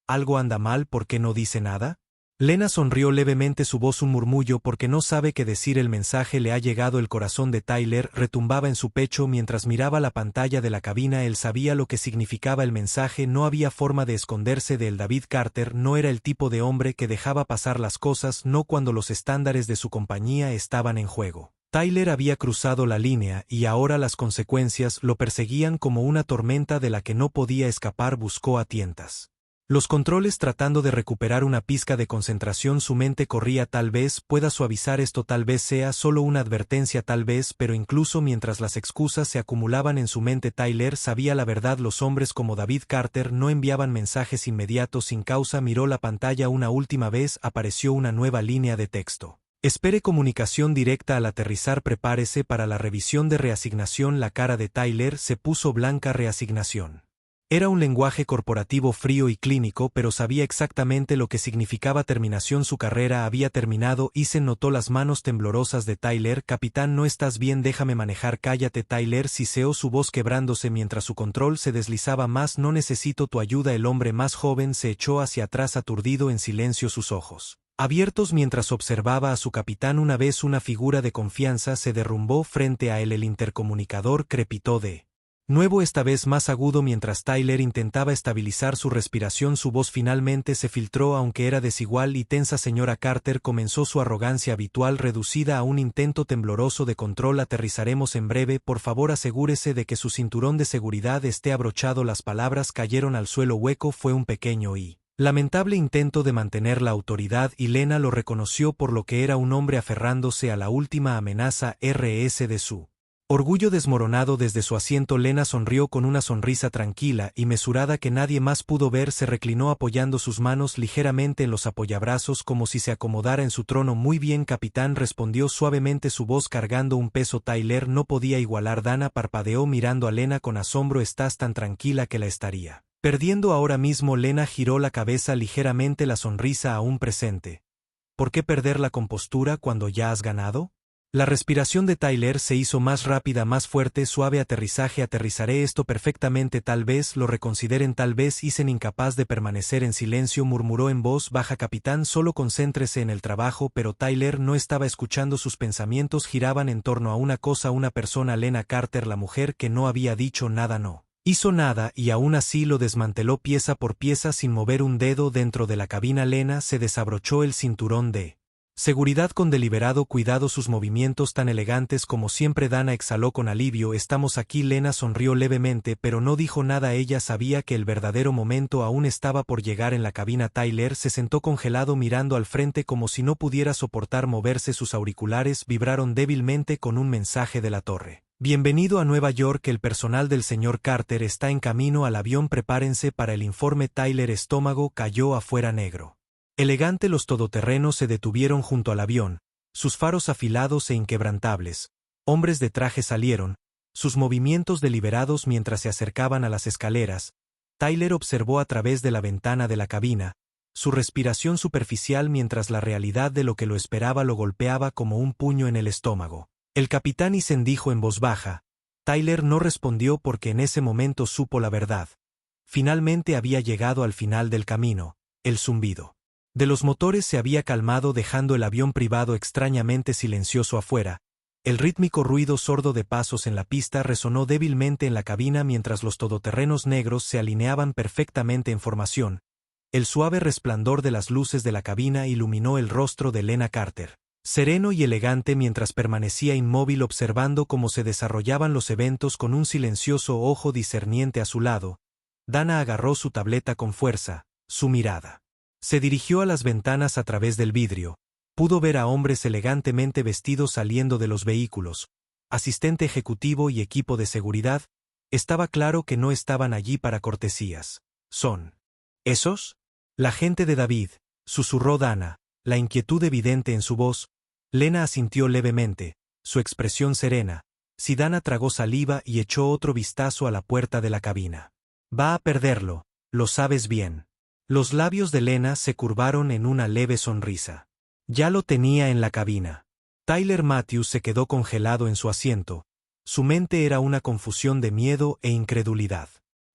¿Algo anda mal? ¿Por qué no dice nada? Lena sonrió levemente, su voz un murmullo porque no sabe qué decir. El mensaje le ha llegado. El corazón de Tyler retumbaba en su pecho mientras miraba la pantalla de la cabina. Él sabía lo que significaba el mensaje, no había forma de esconderse de él. David Carter no era el tipo de hombre que dejaba pasar las cosas, no cuando los estándares de su compañía estaban en juego. Tyler había cruzado la línea y ahora las consecuencias lo perseguían como una tormenta de la que no podía escapar. Buscó a tientas los controles tratando de recuperar una pizca de concentración. Su mente corría. Tal vez pueda suavizar esto, tal vez sea solo una advertencia, tal vez, pero incluso mientras las excusas se acumulaban en su mente, Tyler sabía la verdad. Los hombres como David Carter no enviaban mensajes inmediatos sin causa. Miró la pantalla una última vez, apareció una nueva línea de texto. Espere comunicación directa al aterrizar, prepárese para la revisión de reasignación. La cara de Tyler se puso blanca. Reasignación. Era un lenguaje corporativo frío y clínico, pero sabía exactamente lo que significaba terminación. Su carrera había terminado. Eason notó las manos temblorosas de Tyler. Capitán, ¿no estás bien? Déjame manejar. Cállate. Tyler siseó, su voz quebrándose mientras su control se deslizaba más. No necesito tu ayuda. El hombre más joven se echó hacia atrás aturdido, en silencio, sus ojos abiertos mientras observaba a su capitán. Una vez una figura de confianza se derrumbó frente a él. El intercomunicador crepitó de nuevo, esta vez más agudo, mientras Tyler intentaba estabilizar su respiración. Su voz finalmente se filtró, aunque era desigual y tensa. Señora Carter, comenzó su arrogancia habitual reducida a un intento tembloroso de control. Aterrizaremos en breve. Por favor, asegúrese de que su cinturón de seguridad esté abrochado. Las palabras cayeron al suelo hueco. Fue un pequeño y lamentable intento de mantener la autoridad, y Lena lo reconoció por lo que era: un hombre aferrándose a la última amenaza de su orgullo desmoronado. Desde su asiento, Lena sonrió con una sonrisa tranquila y mesurada que nadie más pudo ver. Se reclinó apoyando sus manos ligeramente en los apoyabrazos como si se acomodara en su trono. Muy bien, capitán, respondió suavemente, su voz cargando un peso. Tyler no podía igualar. Dana parpadeó mirando a Lena con asombro. Estás tan tranquila que la estaría perdiendo ahora mismo. Lena giró la cabeza ligeramente, la sonrisa aún presente. ¿Por qué perder la compostura cuando ya has ganado? La respiración de Tyler se hizo más rápida, más fuerte. Suave aterrizaje. Aterrizaré esto perfectamente. Tal vez lo reconsideren, tal vez. Eason, incapaz de permanecer en silencio, murmuró en voz baja: capitán, solo concéntrese en el trabajo. Pero Tyler no estaba escuchando. Sus pensamientos giraban en torno a una cosa, una persona: Lena Carter, la mujer que no había dicho nada, no hizo nada, y aún así lo desmanteló pieza por pieza sin mover un dedo. Dentro de la cabina, Lena se desabrochó el cinturón de seguridad con deliberado cuidado, sus movimientos tan elegantes como siempre. Dana exhaló con alivio. Estamos aquí. Lena sonrió levemente, pero no dijo nada. Ella sabía que el verdadero momento aún estaba por llegar. En la cabina, Tyler se sentó congelado, mirando al frente como si no pudiera soportar moverse. Sus auriculares vibraron débilmente con un mensaje de la torre. Bienvenido a Nueva York, el personal del señor Carter está en camino al avión, prepárense para el informe. Tyler estómago cayó afuera negro. Elegante. Los todoterrenos se detuvieron junto al avión, sus faros afilados e inquebrantables. Hombres de traje salieron, sus movimientos deliberados mientras se acercaban a las escaleras. Tyler observó a través de la ventana de la cabina, su respiración superficial mientras la realidad de lo que lo esperaba lo golpeaba como un puño en el estómago. El capitán Eason dijo en voz baja. Tyler no respondió porque en ese momento supo la verdad. Finalmente había llegado al final del camino, el zumbido de los motores se había calmado dejando el avión privado extrañamente silencioso afuera. El rítmico ruido sordo de pasos en la pista resonó débilmente en la cabina mientras los todoterrenos negros se alineaban perfectamente en formación. El suave resplandor de las luces de la cabina iluminó el rostro de Lena Carter, sereno y elegante mientras permanecía inmóvil observando cómo se desarrollaban los eventos con un silencioso ojo discerniente a su lado. Dana agarró su tableta con fuerza, su mirada se dirigió a las ventanas a través del vidrio. Pudo ver a hombres elegantemente vestidos saliendo de los vehículos. Asistente ejecutivo y equipo de seguridad. Estaba claro que no estaban allí para cortesías. ¿Son esos? La gente de David, susurró Dana, la inquietud evidente en su voz. Lena asintió levemente, su expresión serena. Si Dana tragó saliva y echó otro vistazo a la puerta de la cabina. Va a perderlo, lo sabes bien. Los labios de Lena se curvaron en una leve sonrisa. Ya lo tenía en la cabina. Tyler Matthews se quedó congelado en su asiento. Su mente era una confusión de miedo e incredulidad.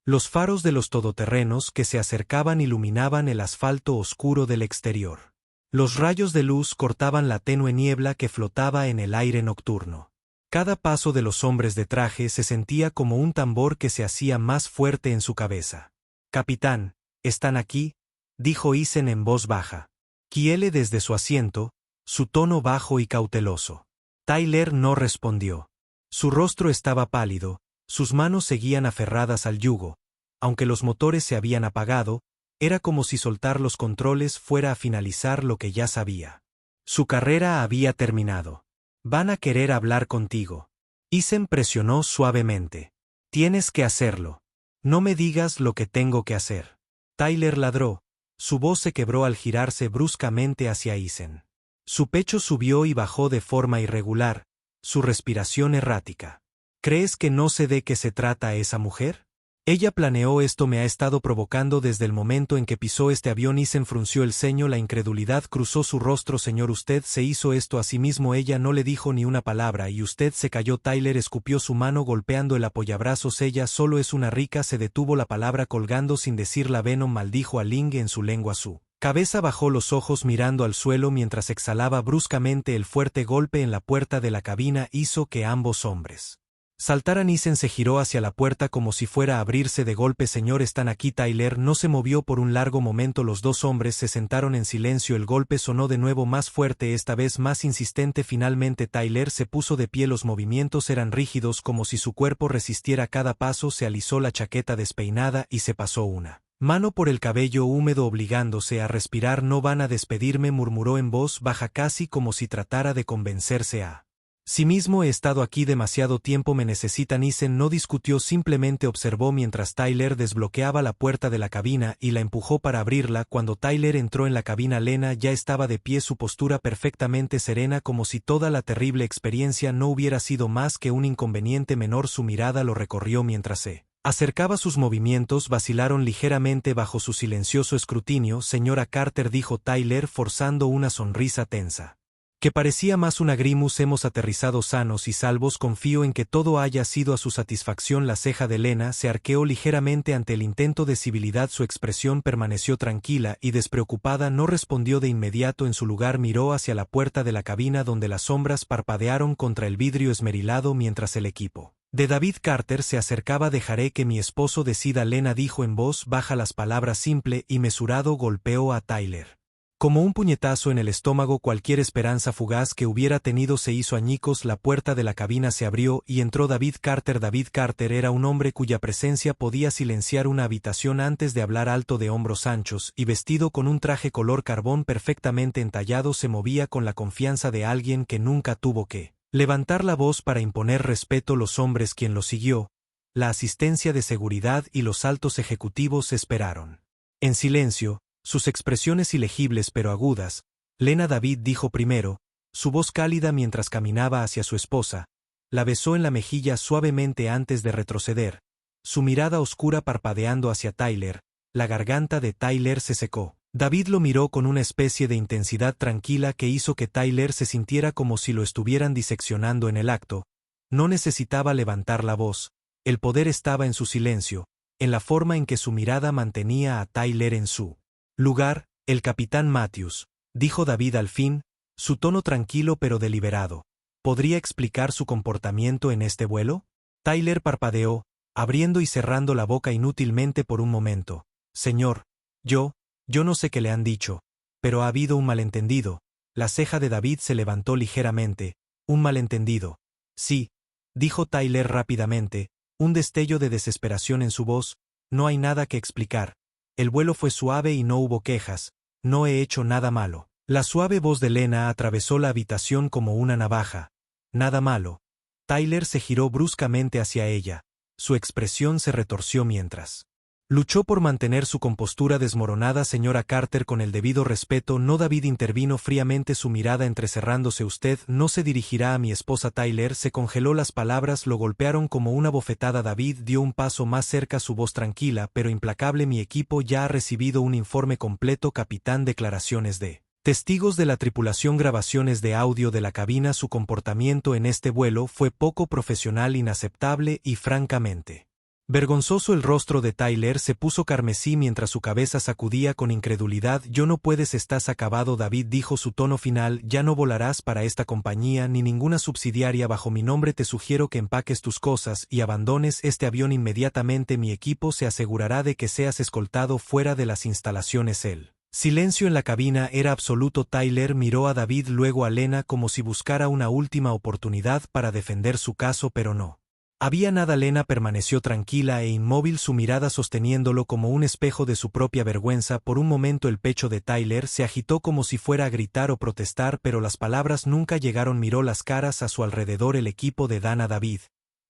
Los faros de los todoterrenos que se acercaban iluminaban el asfalto oscuro del exterior. Los rayos de luz cortaban la tenue niebla que flotaba en el aire nocturno. Cada paso de los hombres de traje se sentía como un tambor que se hacía más fuerte en su cabeza. Capitán, ¿están aquí?, dijo Eason en voz baja. Kiele desde su asiento, su tono bajo y cauteloso. Tyler no respondió. Su rostro estaba pálido, sus manos seguían aferradas al yugo. Aunque los motores se habían apagado, era como si soltar los controles fuera a finalizar lo que ya sabía. Su carrera había terminado. Van a querer hablar contigo. Eason presionó suavemente. Tienes que hacerlo. No me digas lo que tengo que hacer. Tyler ladró. Su voz se quebró al girarse bruscamente hacia Eason. Su pecho subió y bajó de forma irregular, su respiración errática. ¿Crees que no sé de qué se trata esa mujer? Ella planeó esto, me ha estado provocando desde el momento en que pisó este avión. Eason frunció el ceño, la incredulidad cruzó su rostro. Señor, usted se hizo esto a sí mismo. Ella no le dijo ni una palabra y usted se cayó. Tyler escupió su mano golpeando el apoyabrazos. Ella solo es una rica. Se detuvo la palabra colgando sin decirla. Venom maldijo a Ling en su lengua. Su cabeza bajó los ojos mirando al suelo mientras exhalaba bruscamente. El fuerte golpe en la puerta de la cabina hizo que ambos hombres saltaran. Eason se giró hacia la puerta como si fuera a abrirse de golpe. Señor, están aquí. Tyler no se movió por un largo momento. Los dos hombres se sentaron en silencio. El golpe sonó de nuevo más fuerte, esta vez más insistente. Finalmente Tyler se puso de pie. Los movimientos eran rígidos como si su cuerpo resistiera cada paso. Se alisó la chaqueta despeinada y se pasó una mano por el cabello húmedo obligándose a respirar. No van a despedirme, murmuró en voz baja casi como si tratara de convencerse a sí mismo. He estado aquí demasiado tiempo, me necesitan. Eason no discutió, simplemente observó mientras Tyler desbloqueaba la puerta de la cabina y la empujó para abrirla. Cuando Tyler entró en la cabina, Lena ya estaba de pie, su postura perfectamente serena como si toda la terrible experiencia no hubiera sido más que un inconveniente menor. Su mirada lo recorrió mientras se acercaba. Sus movimientos vacilaron ligeramente bajo su silencioso escrutinio. Señora Carter, dijo Tyler forzando una sonrisa tensa que parecía más una grimus. Hemos aterrizado sanos y salvos. Confío en que todo haya sido a su satisfacción. La ceja de Lena se arqueó ligeramente ante el intento de civilidad. Su expresión permaneció tranquila y despreocupada. No respondió de inmediato. En su lugar miró hacia la puerta de la cabina donde las sombras parpadearon contra el vidrio esmerilado mientras el equipo de David Carter se acercaba. Dejaré que mi esposo decida. Lena dijo en voz baja las palabras simple y mesurado. Golpeó a Tyler como un puñetazo en el estómago. Cualquier esperanza fugaz que hubiera tenido se hizo añicos. La puerta de la cabina se abrió y entró David Carter. David Carter era un hombre cuya presencia podía silenciar una habitación antes de hablar. Alto, de hombros anchos y vestido con un traje color carbón perfectamente entallado, se movía con la confianza de alguien que nunca tuvo que levantar la voz para imponer respeto. Los hombres quien lo siguió, la asistencia de seguridad y los altos ejecutivos esperaron en silencio, sus expresiones ilegibles pero agudas. Lena, David dijo primero, su voz cálida mientras caminaba hacia su esposa. La besó en la mejilla suavemente antes de retroceder, su mirada oscura parpadeando hacia Tyler. La garganta de Tyler se secó. David lo miró con una especie de intensidad tranquila que hizo que Tyler se sintiera como si lo estuvieran diseccionando en el acto. No necesitaba levantar la voz. El poder estaba en su silencio, en la forma en que su mirada mantenía a Tyler en su lugar. El capitán Matthews, dijo David al fin, su tono tranquilo pero deliberado. ¿Podría explicar su comportamiento en este vuelo? Tyler parpadeó, abriendo y cerrando la boca inútilmente por un momento. Señor, yo no sé qué le han dicho, pero ha habido un malentendido. La ceja de David se levantó ligeramente. Un malentendido. Sí, dijo Tyler rápidamente, un destello de desesperación en su voz. No hay nada que explicar. El vuelo fue suave y no hubo quejas. No he hecho nada malo. La suave voz de Lena atravesó la habitación como una navaja. Nada malo. Tyler se giró bruscamente hacia ella. Su expresión se retorció mientras luchó por mantener su compostura desmoronada. Señora Carter, con el debido respeto, no. David intervino fríamente, su mirada entrecerrándose. Usted no se dirigirá a mi esposa. Tyler se congeló, las palabras lo golpearon como una bofetada. David dio un paso más cerca, su voz tranquila pero implacable. Mi equipo ya ha recibido un informe completo, capitán. Declaraciones de testigos de la tripulación, grabaciones de audio de la cabina. Su comportamiento en este vuelo fue poco profesional, inaceptable y francamente vergonzoso. El rostro de Tyler se puso carmesí mientras su cabeza sacudía con incredulidad. «¿Ya no puedes? Estás acabado». David dijo, su tono final. «Ya no volarás para esta compañía ni ninguna subsidiaria bajo mi nombre. Te sugiero que empaques tus cosas y abandones este avión inmediatamente. Mi equipo se asegurará de que seas escoltado fuera de las instalaciones». El silencio en la cabina era absoluto. Tyler miró a David, luego a Lena, como si buscara una última oportunidad para defender su caso, pero no había nada. Lena permaneció tranquila e inmóvil, su mirada sosteniéndolo como un espejo de su propia vergüenza. Por un momento el pecho de Tyler se agitó como si fuera a gritar o protestar, pero las palabras nunca llegaron. Miró las caras a su alrededor, el equipo de Dana, David,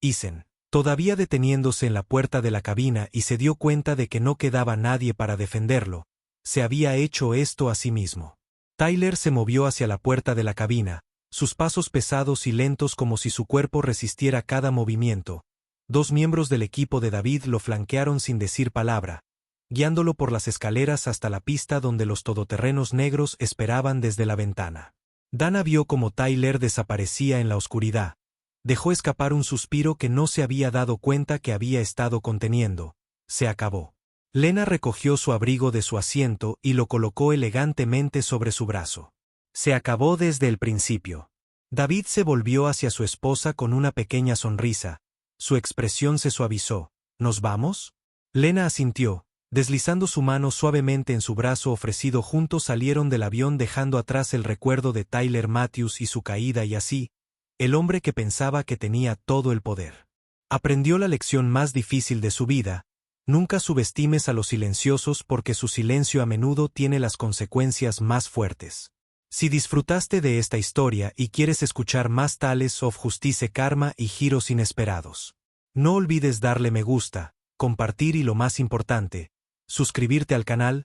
Isen, todavía deteniéndose en la puerta de la cabina, y se dio cuenta de que no quedaba nadie para defenderlo. Se había hecho esto a sí mismo. Tyler se movió hacia la puerta de la cabina, sus pasos pesados y lentos como si su cuerpo resistiera cada movimiento. Dos miembros del equipo de David lo flanquearon sin decir palabra, guiándolo por las escaleras hasta la pista donde los todoterrenos negros esperaban desde la ventana. Dana vio cómo Tyler desaparecía en la oscuridad. Dejó escapar un suspiro que no se había dado cuenta que había estado conteniendo. Se acabó. Lena recogió su abrigo de su asiento y lo colocó elegantemente sobre su brazo. Se acabó desde el principio. David se volvió hacia su esposa con una pequeña sonrisa. Su expresión se suavizó. ¿Nos vamos? Lena asintió, deslizando su mano suavemente en su brazo ofrecido. Juntos salieron del avión, dejando atrás el recuerdo de Tyler Matthews y su caída, y así, el hombre que pensaba que tenía todo el poder aprendió la lección más difícil de su vida. Nunca subestimes a los silenciosos, porque su silencio a menudo tiene las consecuencias más fuertes. Si disfrutaste de esta historia y quieres escuchar más tales of Justice, Karma y giros inesperados, no olvides darle me gusta, compartir y, lo más importante, suscribirte al canal.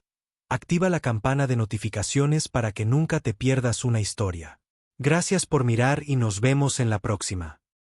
Activa la campana de notificaciones para que nunca te pierdas una historia. Gracias por mirar y nos vemos en la próxima.